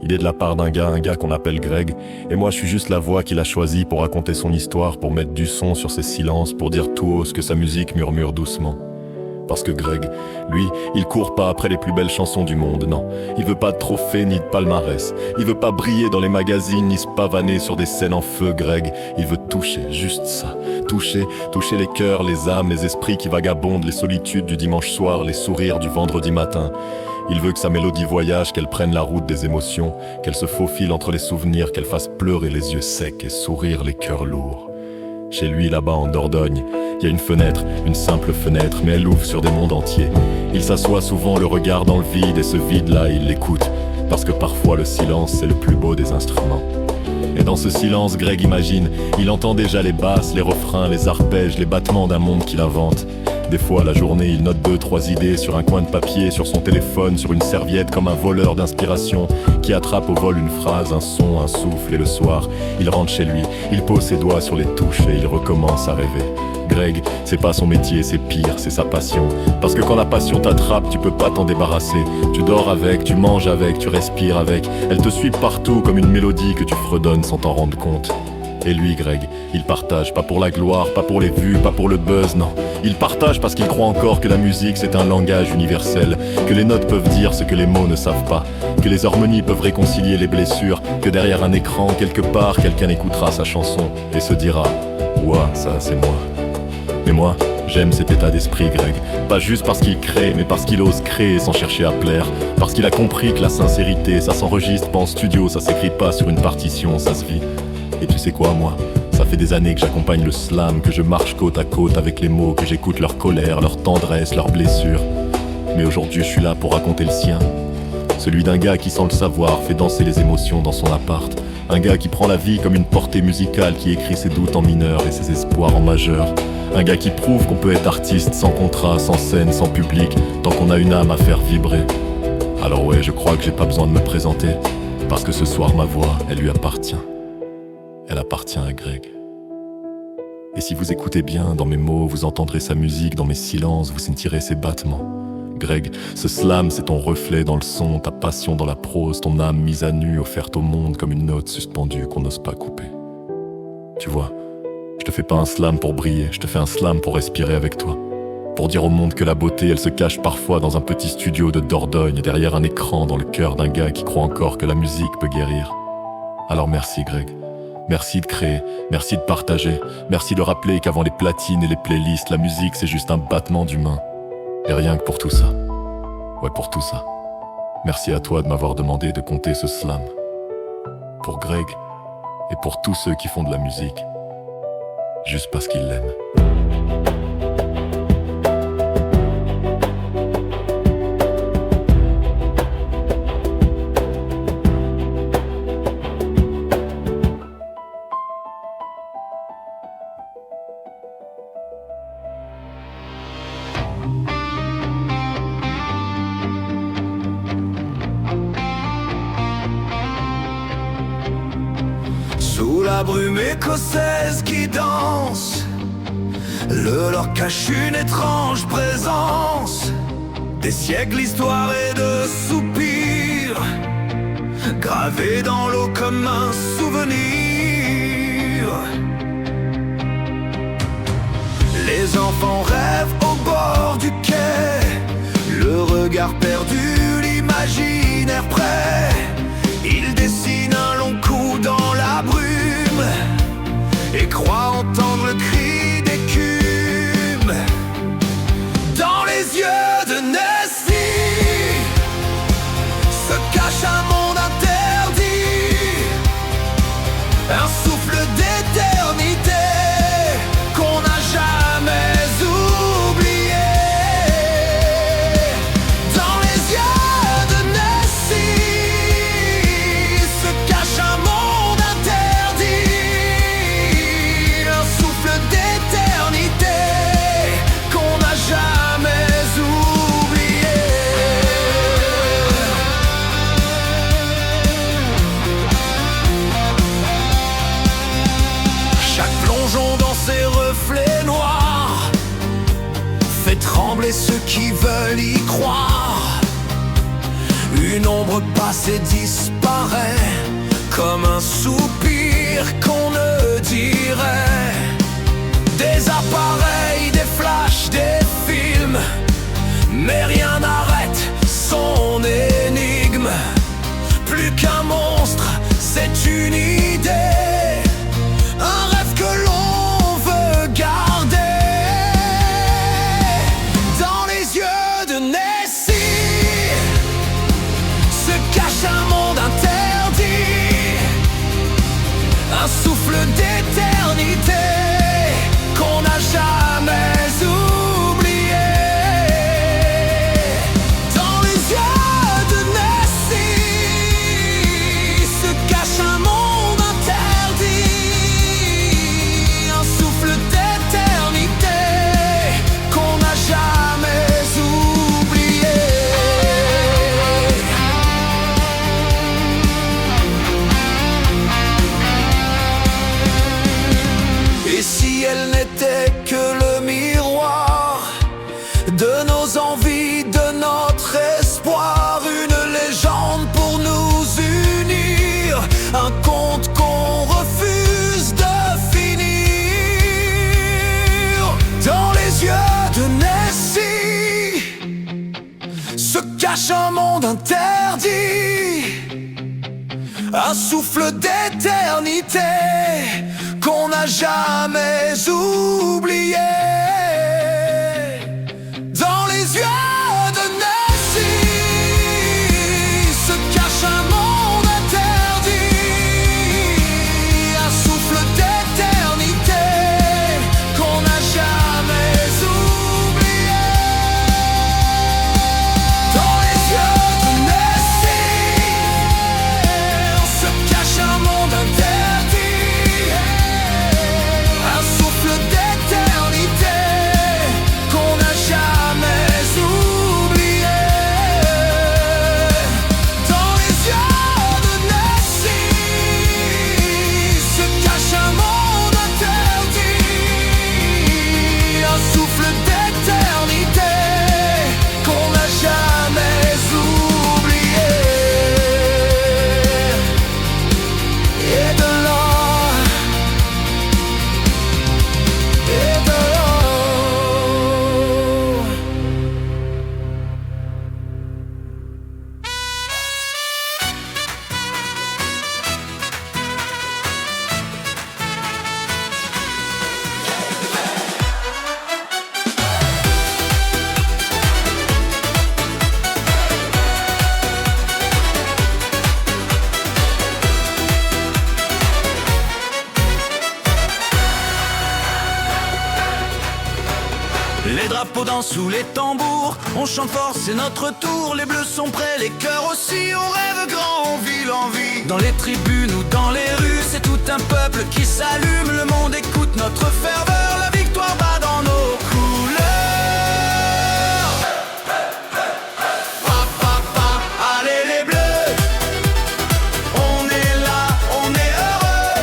Il est de la part d'un gars qu'on appelle Greg, et moi je suis juste la voix qu'il a choisie pour raconter son histoire, pour mettre du son sur ses silences, pour dire tout haut ce que sa musique murmure doucement. Parce que Greg, lui, il court pas après les plus belles chansons du monde, non. Il veut pas de trophées ni de palmarès. Il veut pas briller dans les magazines ni se pavaner sur des scènes en feu, Greg. Il veut toucher, juste ça. Toucher les cœurs, les âmes, les esprits qui vagabondent, les solitudes du dimanche soir, les sourires du vendredi matin. Il veut que sa mélodie voyage, qu'elle prenne la route des émotions, qu'elle se faufile entre les souvenirs, qu'elle fasse pleurer les yeux secs et sourire les cœurs lourds. Chez lui, là-bas en Dordogne, il y a une fenêtre, une simple fenêtre, mais elle ouvre sur des mondes entiers. Il s'assoit souvent le regard dans le vide, et ce vide-là, il l'écoute, parce que parfois le silence, c'est le plus beau des instruments. Et dans ce silence, Greg imagine, il entend déjà les basses, les refrains, les arpèges, les battements d'un monde qu'il invente. Des fois, la journée, il note 2-3 idées sur un coin de papier, sur son téléphone, sur une serviette, comme un voleur d'inspiration qui attrape au vol une phrase, un son, un souffle. Et le soir, il rentre chez lui, il pose ses doigts sur les touches et il recommence à rêver. Greg, c'est pas son métier, c'est pire, c'est sa passion. Parce que quand la passion t'attrape, tu peux pas t'en débarrasser. Tu dors avec, tu manges avec, tu respires avec. Elle te suit partout comme une mélodie que tu fredonnes sans t'en rendre compte. Et lui, Greg, il partage, pas pour la gloire, pas pour les vues, pas pour le buzz, non. Il partage parce qu'il croit encore que la musique c'est un langage universel, que les notes peuvent dire ce que les mots ne savent pas, que les harmonies peuvent réconcilier les blessures, que derrière un écran, quelque part, quelqu'un écoutera sa chanson et se dira « Ouah, ça c'est moi ». Mais moi, j'aime cet état d'esprit, Greg. Pas juste parce qu'il crée, mais parce qu'il ose créer sans chercher à plaire. Parce qu'il a compris que la sincérité, ça s'enregistre pas en studio, ça s'écrit pas sur une partition, ça se vit. Et tu sais quoi, moi, ça fait des années que j'accompagne le slam, que je marche côte à côte avec les mots, que j'écoute leur colère, leur tendresse, leurs blessures. Mais aujourd'hui, je suis là pour raconter le sien. Celui d'un gars qui, sans le savoir, fait danser les émotions dans son appart. Un gars qui prend la vie comme une portée musicale, qui écrit ses doutes en mineur et ses espoirs en majeur. Un gars qui prouve qu'on peut être artiste sans contrat, sans scène, sans public, tant qu'on a une âme à faire vibrer. Alors ouais, je crois que j'ai pas besoin de me présenter, parce que ce soir ma voix, elle lui appartient. Elle appartient à Greg. Et si vous écoutez bien, dans mes mots, vous entendrez sa musique, dans mes silences, vous sentirez ses battements. Greg, ce slam, c'est ton reflet dans le son, ta passion dans la prose, ton âme mise à nu, offerte au monde comme une note suspendue qu'on n'ose pas couper. Tu vois, je te fais pas un slam pour briller, je te fais un slam pour respirer avec toi. Pour dire au monde que la beauté, elle se cache parfois dans un petit studio de Dordogne, derrière un écran, dans le cœur d'un gars qui croit encore que la musique peut guérir. Alors merci Greg. Merci de créer, merci de partager, merci de rappeler qu'avant les platines et les playlists, la musique c'est juste un battement d'humain. Et rien que pour tout ça. Ouais, pour tout ça. Merci à toi de m'avoir demandé de compter ce slam. Pour Greg et pour tous ceux qui font de la musique. Juste parce qu'ils l'aiment. Sous la brume écossaise qui danse, le leur cache une étrange présence. Des siècles d'histoire et de soupirs, gravés dans l'eau comme un souvenir. Les enfants rêvent au bord du quai, le regard perdu, l'imaginaire prêt. Ils dessinent un long coup dans la brume et croient entendre le cri d'écume. Dans les yeux de Nessie se cache un monde interdit, un souffle d'éternité qu'on n'a jamais oublié. veulent y croire. Une ombre passe et disparaît, comme un soupir qu'on ne dirait. Des appareils, des flashs, des films, mais rien n'arrête son énigme. Plus qu'un monstre, c'est une idée, un rêve que l'on veut garder. Dans les yeux de Nessie se cache un monde interdit, un souffle d'éternité qu'on n'a jamais oublié. Dans les yeux de Nessie se cache un monde interdit, un souffle d'éternité qu'on n'a jamais oublié. Et si elle n'était que le miroir de nos envies, de notre espoir, une légende pour nous unir, un conte qu'on refuse de finir. Dans les yeux de Nessie se cache un monde interdit, un souffle d'éternité qu'on n'a jamais oublié. Dans les yeux de Nessie se cache un monde interdit, un souffle d'éternité qu'on n'a jamais oublié. Dans les yeux de Nessie se cache un monde interdit, un souffle d'éternité qu'on n'a jamais oublié. Dans les yeux de Nessie se cache un monde interdit, un souffle d'éternité qu'on n'a jamais oublié. Et de l'or, et de l'or. Les drapeaux dansent sous les tambours, on chante fort, c'est notre tour. Les bleus sont prêts, les cœurs aussi, on rêve grand, on vit l'envie. Dans les tribunes ou dans les rues, c'est tout un peuple qui s'allume. Le monde écoute notre ferveur, la victoire bat dans nos couleurs. Pa, pa, pa, allez les bleus, on est là, on est heureux.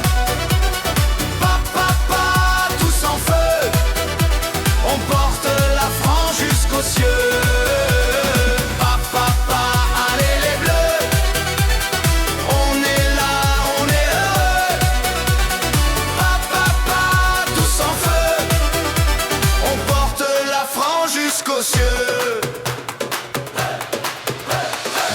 Pa, pa, pa, tous en feu, on porte la France jusqu'aux cieux. Pa, pa, pa, allez les bleus, on est là, on est heureux. Pa, pa, pa, tous en feu, on porte la France jusqu'aux cieux.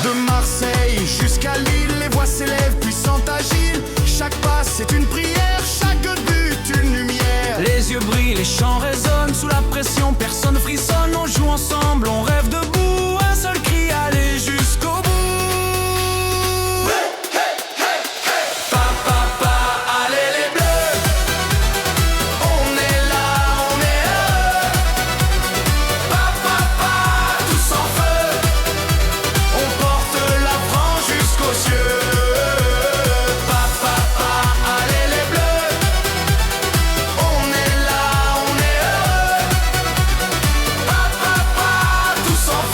De Marseille jusqu'à Lille, les voix s'élèvent puissantes, agiles. Chaque pas c'est une prière, chaque but une lumière. Les yeux brillent, les chants résonnent, sous la pression personne frissonne. On joue ensemble, on rêve debout, un seul cri, aller jusqu'au bout. Pa, pa, pa, allez les bleus, on est là, on est heureux. Pa, pa, pa, tous en feu, on porte la France jusqu'aux cieux. Pa, pa, pa, allez les bleus, on est là, on est heureux. Pa, pa, pa, tous en feu,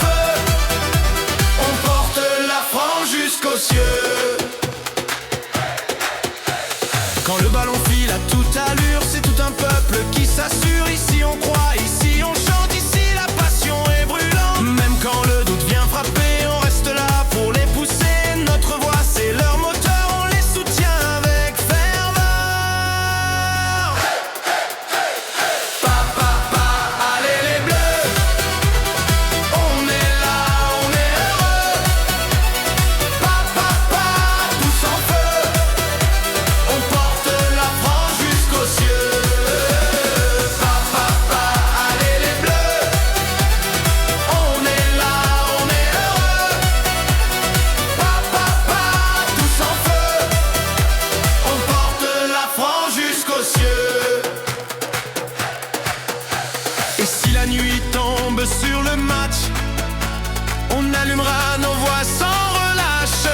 allumera nos voix sans relâche.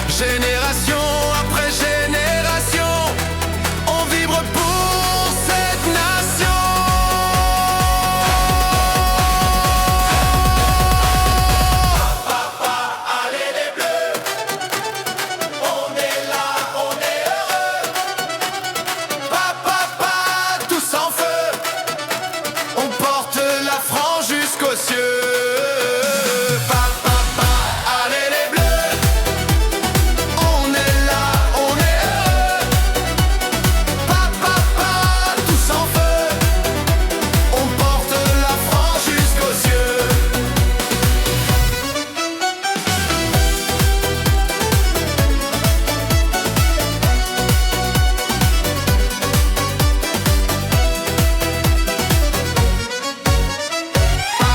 Génération après génération, on vibre pour cette nation. Allez les bleus, on est là, on est heureux. Papa, tous en feu, on porte la France jusqu'aux cieux. Papa, allez les bleus, on est là, on est heureux. Papa, tous en feu, on porte la France jusqu'aux cieux.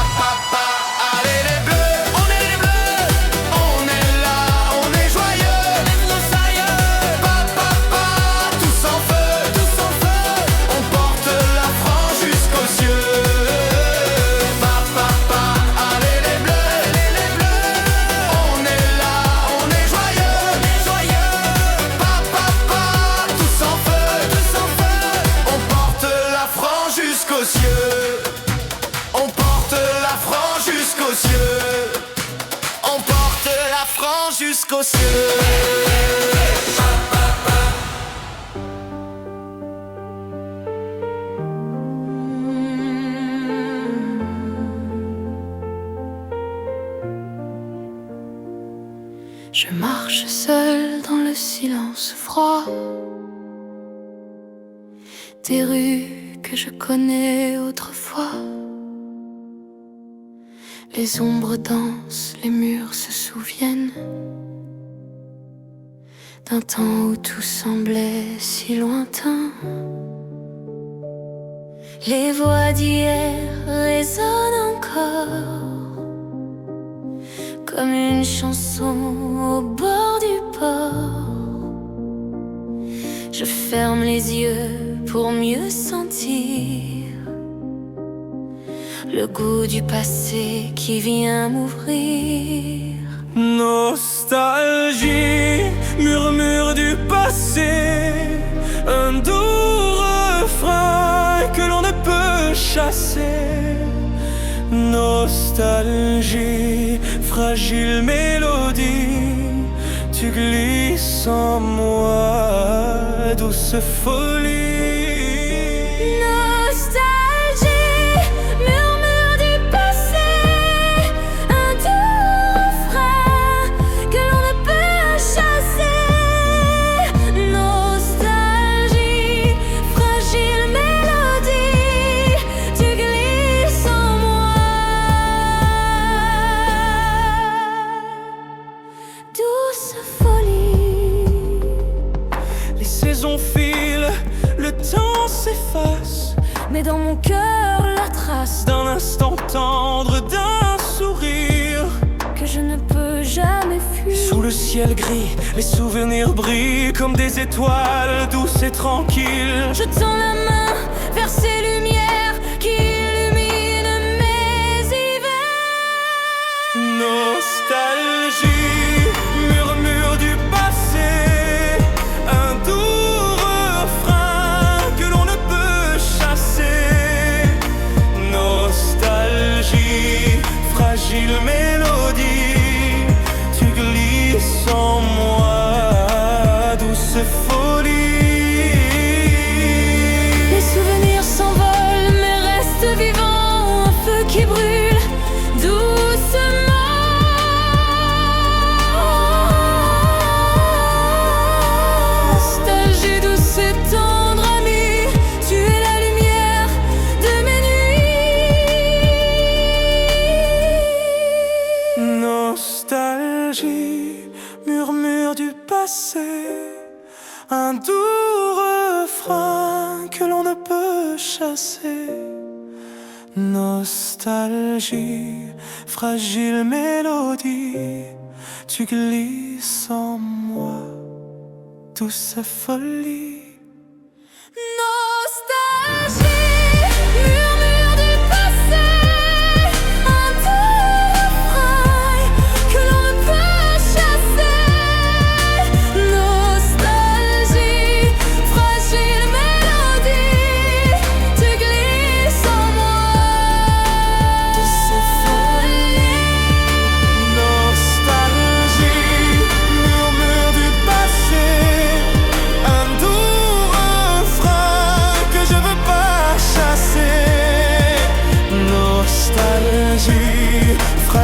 Papa, allez les bleus, on est les bleus, on est là, on est joyeux. Papa, tous en feu, on porte la France jusqu'aux cieux. Papa, allez les bleus, on est là, on est joyeux. Papa, tous en feu, on porte la France jusqu'aux cieux. On porte la France jusqu'aux cieux. On porte la France jusqu'aux cieux. Je marche seule dans le silence froid des rues que je connais autrefois. Les ombres dansent, les murs se souviennent d'un temps où tout semblait si lointain. Les voix d'hier résonnent encore comme une chanson au bord du port. Je ferme les yeux pour mieux sentir le goût du passé qui vient m'ouvrir. Nostalgie, murmure du passé, un doux refrain que l'on ne peut chasser. Nostalgie, fragile mélodie, tu glisses en moi, douce folie. Nostalgie, murmure du passé, un doux refrain que l'on ne peut chasser. Nostalgie, fragile mélodie, tu glisses en moi, douce folie. Les saisons filent, le temps s'efface, Mais dans mon cœur la trace d'un instant tendre, d'un sourire. que je ne peux jamais fuir. Sous le ciel gris, les souvenirs brillent comme des étoiles douces et tranquilles. Je tends la main vers ces lumières qui illuminent mes hivers. Nostalgie, murmure du passé, un doux refrain que l'on ne peut chasser. Nostalgie, fragile mélodie, tu glisses en moi, douce folie. Les souvenirs s'envolent mais restent vivants, un feu qui brûle doucement. Nostalgie douce et tendre amie, tu es la lumière de mes nuits. Nostalgie, murmure du passé, un doux refrain que l'on ne peut chasser. Nostalgie, fragile mélodie, tu glisses en moi, douce folie. Nostalgie, murmure du passé, un doux refrain que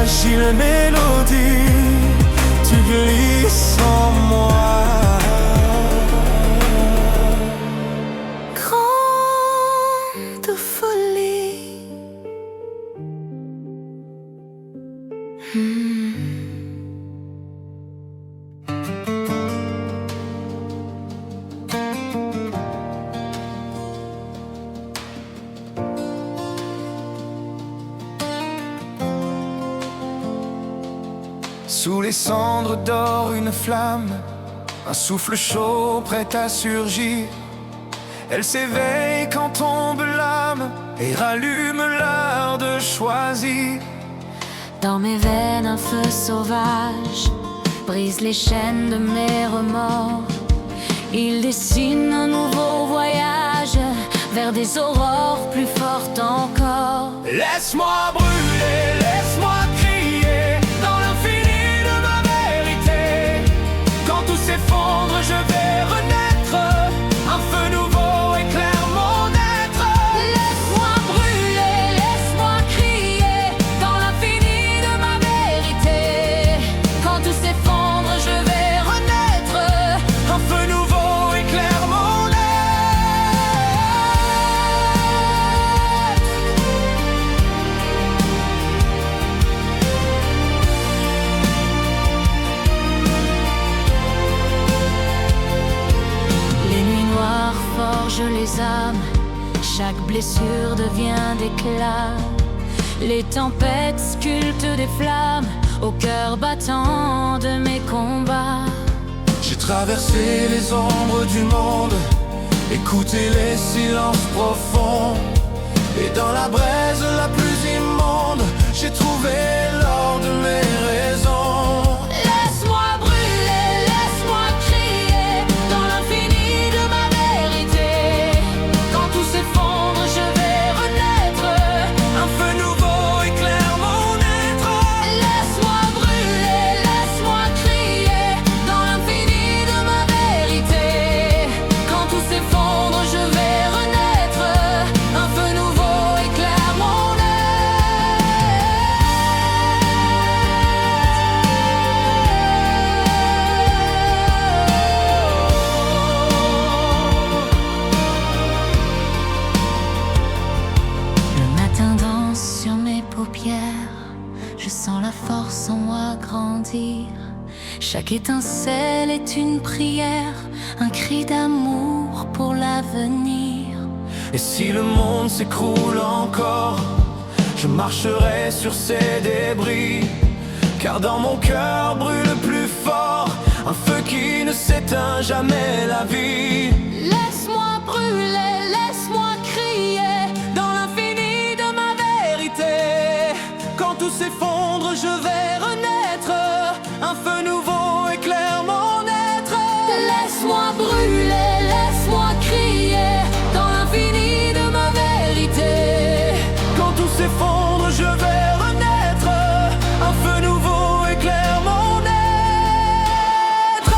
fragile mélodie, tu glisses en moi. Grande folie. Sous les cendres dort une flamme, un souffle chaud prêt à surgir. Elle s'éveille quand tombe l'âme et rallume l'art de choisir. Dans mes veines un feu sauvage brise les chaînes de mes remords. Il dessine un nouveau voyage vers des aurores plus fortes encore. Laisse-moi brûler, laisse-moi crier dans l'infini de ma vérité. Quand tout s'effondre, je vais renaître. Un feu nouveau éclaire mon être. Laisse-moi brûler, laisse-moi crier dans l'infini de ma vérité. Quand tout s'effondre, je vais renaître. Un feu nouveau éclaire mon être. Les nuits noires forgent les âmes, chaque blessure devient d'éclat. Les tempêtes sculptent des flammes au cœur battant de mes combats. J'ai traversé les ombres du monde, écouté les silences profonds. Et dans la braise la plus immonde, j'ai trouvé l'or de mes raisons. Laisse-moi brûler, laisse-moi crier dans l'infini de ma vérité. Quand tout s'effondre, je vais renaître. Un feu nouveau éclaire mon être. Laisse-moi brûler, laisse-moi crier dans l'infini de ma vérité. Quand tout s'effondre, je vais renaître. Un feu nouveau éclaire mon Le matin danse sur mes paupières, je sens la force en moi grandir. Chaque étincelle est une prière, un cri d'amour pour l'avenir. Et si le monde s'écroule encore, je marcherai sur ces débris. Car dans mon cœur brûle plus fort un feu qui ne s'éteint jamais, la vie. Laisse-moi brûler, laisse-moi crier Dans l'infini de ma vérité, quand tout s'effondre, je vais renaître. Un feu nouveau éclaire mon être. Laisse-moi brûler, laisse-moi crier dans l'infini de ma vérité. Quand tout s'effondre, je vais renaître. Un feu nouveau éclaire mon être.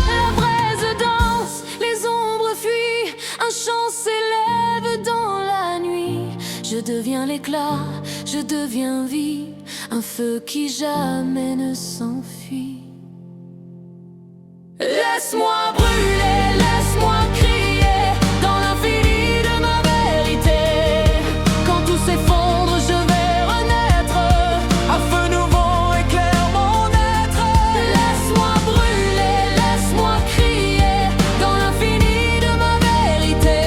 La braise danse, les ombres fuient, un chant s'élève dans la nuit. Je deviens l'éclat, je deviens vie, un feu qui jamais ne s'enfuit. Laisse-moi brûler, laisse-moi crier dans l'infini de ma vérité. Quand tout s'effondre, je vais renaître. Un feu nouveau éclaire mon être. Laisse-moi brûler, laisse-moi crier dans l'infini de ma vérité.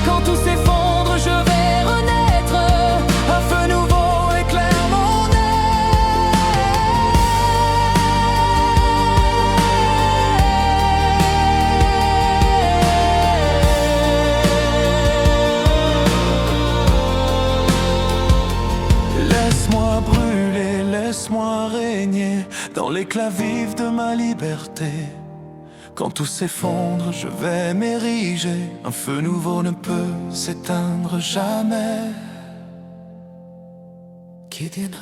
Quand tout s'effondre, je vais renaître. Un feu nouveau éclaire mon être. Laisse-moi brûler, laisse-moi régner dans l'éclat vif de ma liberté. Quand tout s'effondre, je vais m'ériger. Un feu nouveau ne peut s'éteindre jamais. Kidina.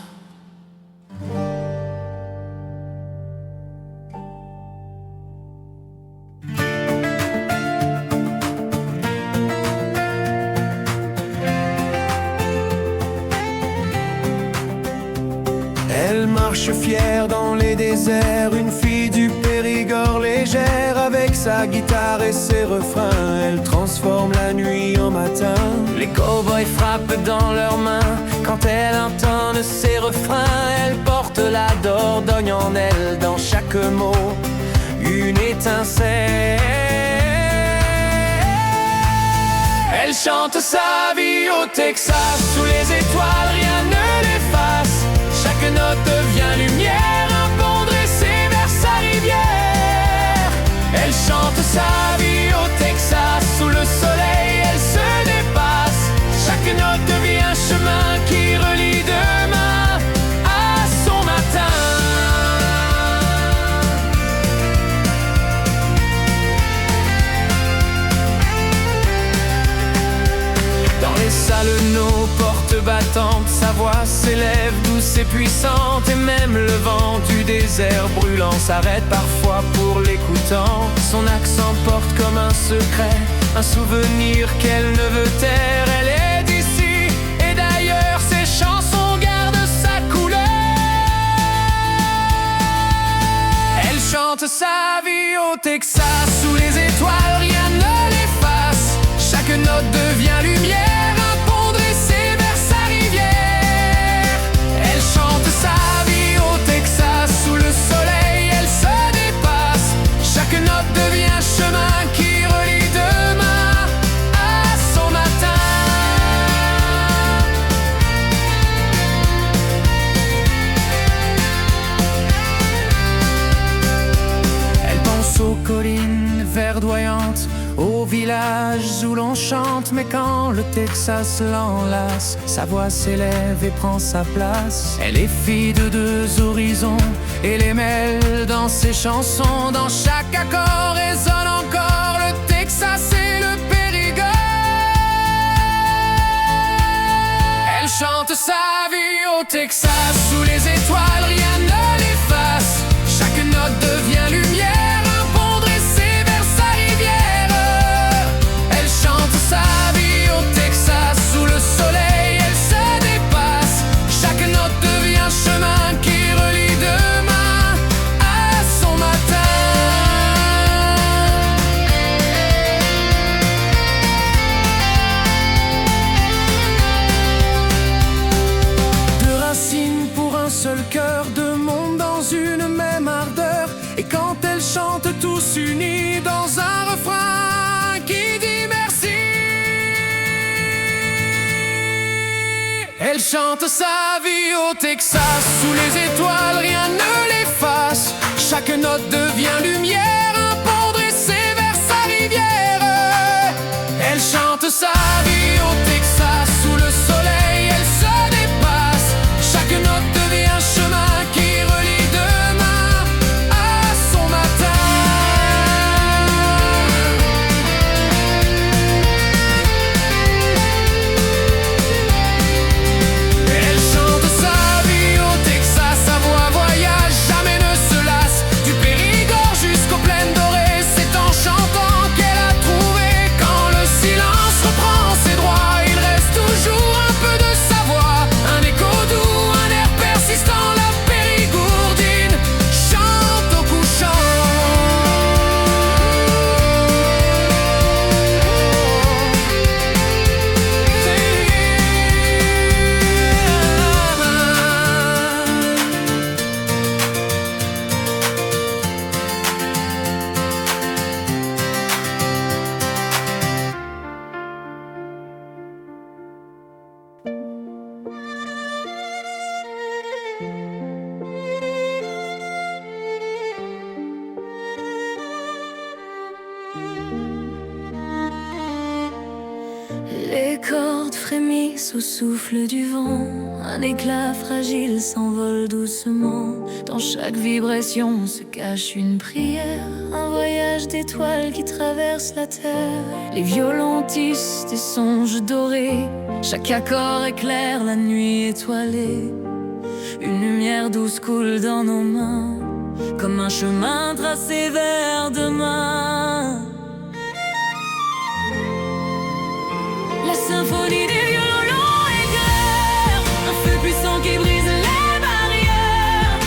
marche fière dans les déserts, une fille du Périgord légère. Avec sa guitare et ses refrains, elle transforme la nuit en matin. Les cow-boys frappent dans leurs mains quand elle entend ses refrains. Elle porte la Dordogne en elle, dans chaque mot une étincelle. Elle chante sa vie au Texas, sous les étoiles rien ne l'efface. Chaque note devient lumière, un pont dressé vers sa rivière. Elle chante sa vie au Texas, sous le soleil elle se dépasse. Chaque note devient un chemin qui relie demain à son matin. Dans les salles, nos portes battantes, sa voix s'élève douce et puissante. Et même le vent du désert brûlant s'arrête parfois pour l'écoutant. Son accent porte comme un secret, un souvenir qu'elle ne veut taire. Elle est d'ici et d'ailleurs, ses chansons gardent sa couleur. Elle chante sa vie au Texas, sous les étoiles rien ne l'efface. Chaque note devient lumière, un pont dressé vers sa rivière. Elle chante sa vie au Texas, sous le soleil elle se dépasse. Chaque note devient un chemin qui relie demain à son matin. Elle pense aux collines verdoyantes, au village où l'on chante. Mais quand le Texas l'enlace, sa voix s'élève et prend sa place. Elle est fille de deux horizons et les mêle dans ses chansons. Dans chaque accord résonne encore le Texas et le Périgord. Elle chante sa vie au Texas, sous les étoiles rien ne l'efface. Chaque note devient lumière, un pont dressé vers sa rivière. Elle chante sa vie au Texas, sous le soleil elle se dépasse. Chaque note devient un chemin qui relie demain à son matin. Deux racines pour un seul cœur, deux mondes dans une même ardeur. Et quand elle chante tous unis dans un refrain qui dit merci, elle chante sa vie au Texas, sous les étoiles rien ne l'efface. Chaque note devient lumière, un pont dressé vers sa rivière. Elle chante sa vie au Texas, sous le soleil elle se dépasse. Chaque note devient un chemin qui relie demain à son matin. Elle chante sa vie au Texas, sa voix voyage, jamais ne se lasse. Du Périgord jusqu'aux plaines dorées, c'est en chantant qu'elle a trouvé. Quand le silence reprend ses droits, il reste toujours un peu de sa voix. Un écho doux, un air persistant, la périgourdine chante au Les cordes frémissent au souffle du vent. Un éclat fragile s'envole doucement. Dans chaque vibration se cache une prière. Un voyage d'étoiles qui traverse la terre. Les violons tissent des songes dorés. Chaque accord éclaire la nuit étoilée. Une lumière douce coule dans nos mains, comme un chemin tracé vers demain. La symphonie des violons éclaire, un feu puissant qui brise les barrières.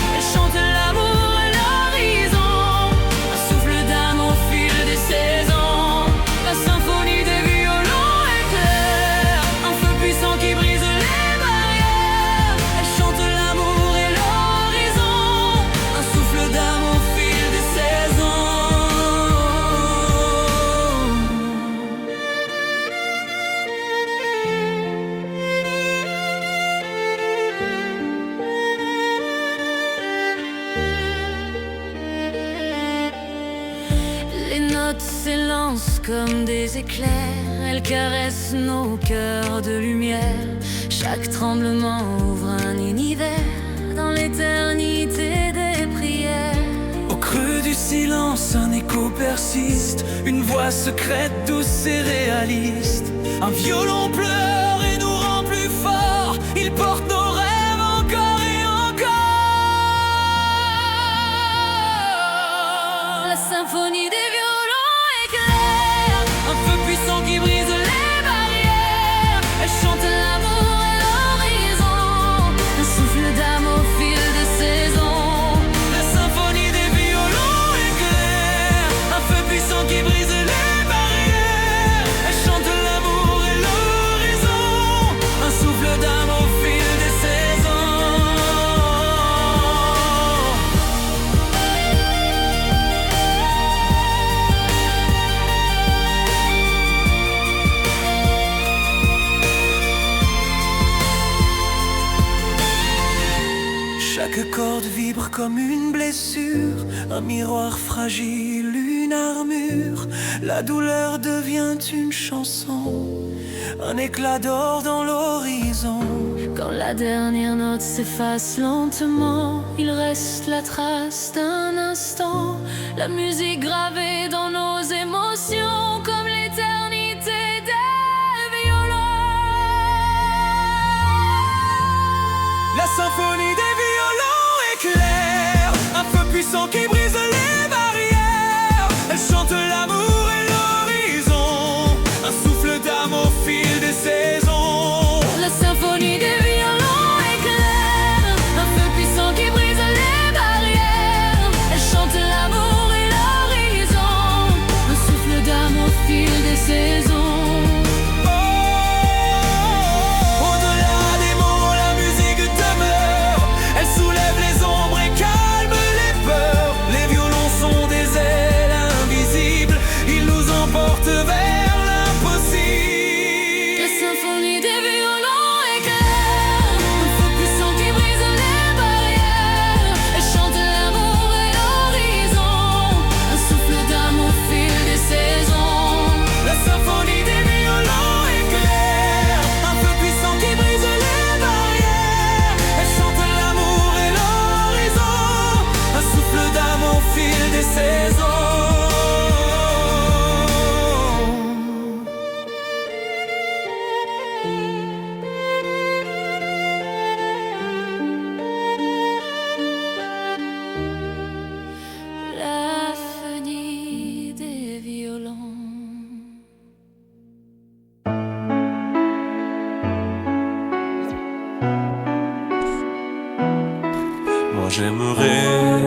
Les notes s'élancent comme des éclairs, elles caressent nos cœurs de lumière. Chaque tremblement ouvre un univers dans l'éternité des prières. Au creux du silence, un écho persiste, une voix secrète, douce et réaliste. Un violon pleure et nous rend plus forts, il porte nos rêves encore et encore. La symphonie des violons éclaire, Un feu puissant qui brise les barrières, elle chante l'amour et l'horizon, un souffle d'âme au fil des saisons. la symphonie des violons éclaire. Un feu puissant qui brise les barrières, elle chante l'amour et l'horizon, un souffle d'âme au fil des saisons. Chaque corde vibre comme une blessure, un miroir fragile, une armure. La douleur devient une chanson, un éclat d'or dans l'horizon. Quand la dernière note s'efface lentement, il reste la trace d'un instant. La musique gravée dans nos émotions, comme l'éternité des violons. La symphonie des violons éclaire, un feu puissant qui brise les barrières. Elle chante l'amour et l'horizon, un souffle d'âme au fil des saisons. La symphonie des violons éclaire, un feu puissant qui brise les barrières. Elle chante l'amour et l'horizon, un souffle d'âme au fil des saisons. Au-delà des mots, la musique demeure. Elle soulève les ombres et calme les peurs. Les violons sont des ailes invisibles, ils nous emportent vers l'impossible. La symphonie des violons éclaire, un feu puissant qui brise les barrières. Elle chante l'amour et l'horizon, un souffle d'âme au fil des saisons. La symphonie des violons éclaire, un feu puissant qui brise les barrières. Elle chante l'amour et l'horizon, un souffle d'âme au fil des saisons. La symphonie des violons. Moi j'aimerais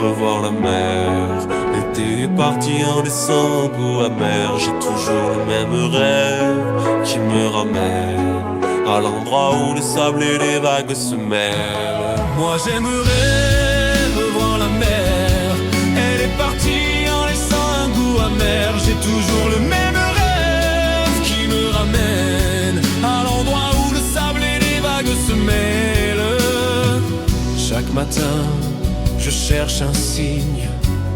revoir la mer. L'été est parti en laissant goût amer. J'ai toujours le même rêve qui me ramène à l'endroit où le sable et les vagues se mêlent. Moi j'aimerais revoir la mer. Elle est partie en laissant un goût amer. J'ai toujours le même rêve qui me ramène à l'endroit où le sable et les vagues se mêlent. Chaque matin, je cherche un signe,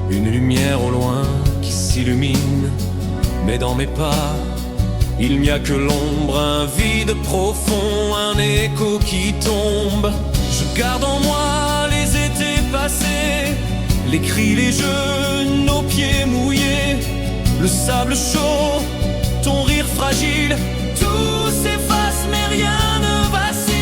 une lumière au loin qui s'illumine. Mais dans mes pas, il n'y a que l'ombre, un vide profond, un écho qui tombe. Je garde en moi les étés passés, les cris, les jeux, nos pieds mouillés, le sable chaud, ton rire fragile. Tout s'efface mais rien ne vacille.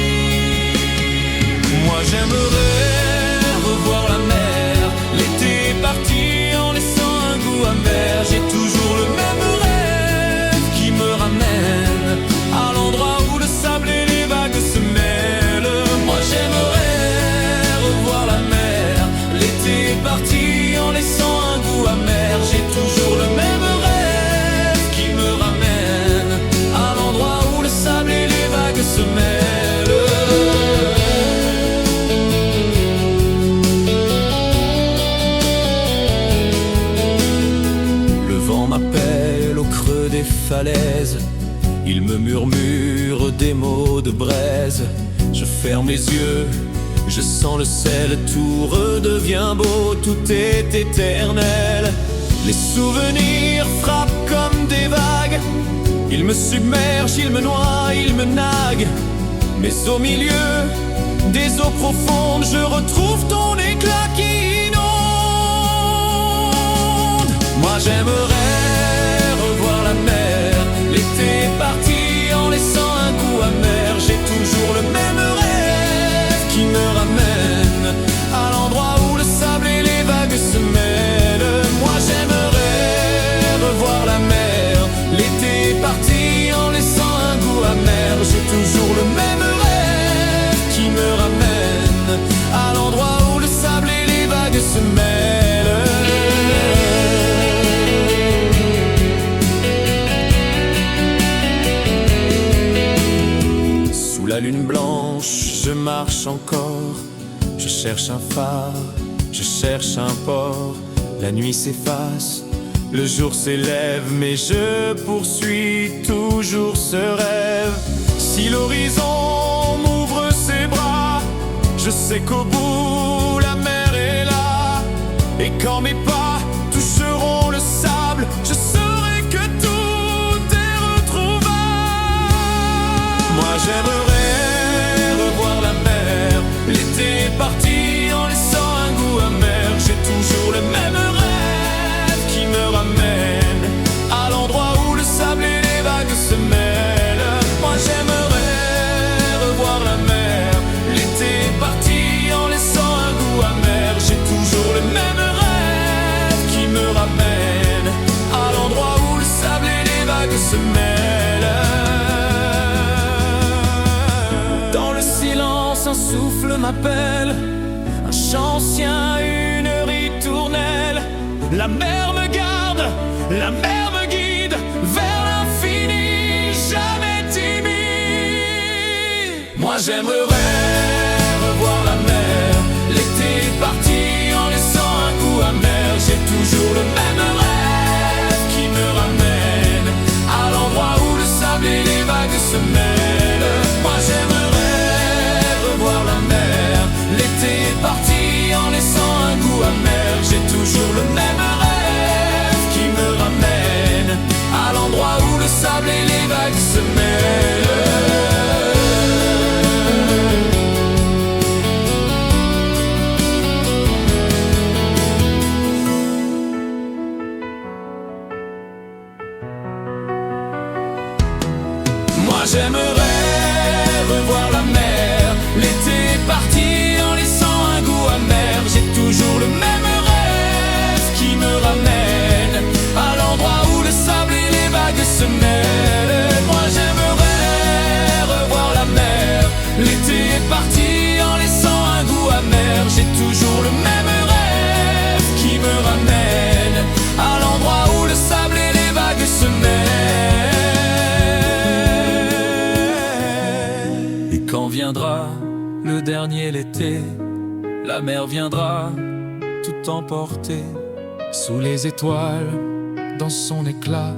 Moi j'aimerais revoir la mer. L'été est parti en laissant un goût amer. J'ai toujours le même rêve qui me ramène à l'endroit où le sable et les vagues se mêlent. Moi j'aimerais revoir la mer. L'été est parti en laissant un goût amer. J'ai toujours le même rêve qui me ramène à l'endroit où le sable et les vagues se mêlent. M'appelle au creux des falaises, il me murmure des mots de braise. Je ferme les yeux, je sens le sel, tout redevient beau, tout est éternel. Les souvenirs frappent comme des vagues. Ils me submergent, ils me noient, ils me naguent. Mais au milieu des eaux profondes, je retrouve ton éclat qui inonde. Moi j'aimerais revoir la mer. L'été est parti en laissant un goût amer. J'ai toujours le même rêve qui me ramène à l'endroit où le sable et les vagues se mêlent. Moi j'aimerais revoir la mer. L'été est parti en laissant un goût amer. J'ai toujours le même rêve qui me ramène à l'endroit où le sable et les vagues se mêlent. Sous la lune blanche, je marche encore. Je cherche un phare, je cherche un port. La nuit s'efface, le jour s'élève, mais je poursuis toujours ce rêve. Si l'horizon m'ouvre ses bras, je sais qu'au bout la mer est là. Et quand mes pas toucheront le sable, je saurai que tout est retrouvable. Moi j'aimerais revoir la mer. L'été est parti en laissant un goût amer. J'ai toujours le même rêve qui me ramène à l'endroit où le sable et les vagues se mêlent. Moi j'aimerais revoir la mer. L'été est parti en laissant un goût amer. J'ai toujours le même rêve qui me ramène à l'endroit où le sable et les vagues se mêlent. Dans le silence, un souffle m'appelle, un chant ancien, une ritournelle. La mer me garde, la mer me guide vers l'infini, jamais timide. Moi j'aimerais revoir la mer. L'été est parti en laissant un goût amer. J'ai toujours le même rêve qui me ramène à l'endroit où le sable et les vagues se mêlent. Moi j'aimerais revoir la mer. L'été est parti en laissant un goût amer. J'ai toujours le même rêve qui me ramène à l'endroit où le sable et les vagues se mêlent. Moi j'aimerais revoir la mer. L'été est parti en laissant un goût amer. J'ai toujours le même rêve qui me ramène à l'endroit où le sable et les vagues se mêlent. Moi j'aimerais revoir la mer. L'été est parti en laissant un goût amer. J'ai toujours le même rêve qui me ramène à l'endroit où le sable et les vagues se mêlent. Et quand viendra le dernier l'été, la mer viendra tout emporter. Sous les étoiles, dans son éclat,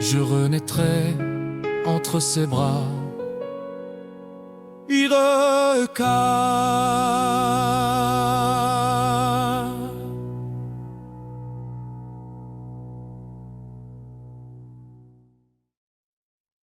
je renaîtrai entre ses bras. Ireka.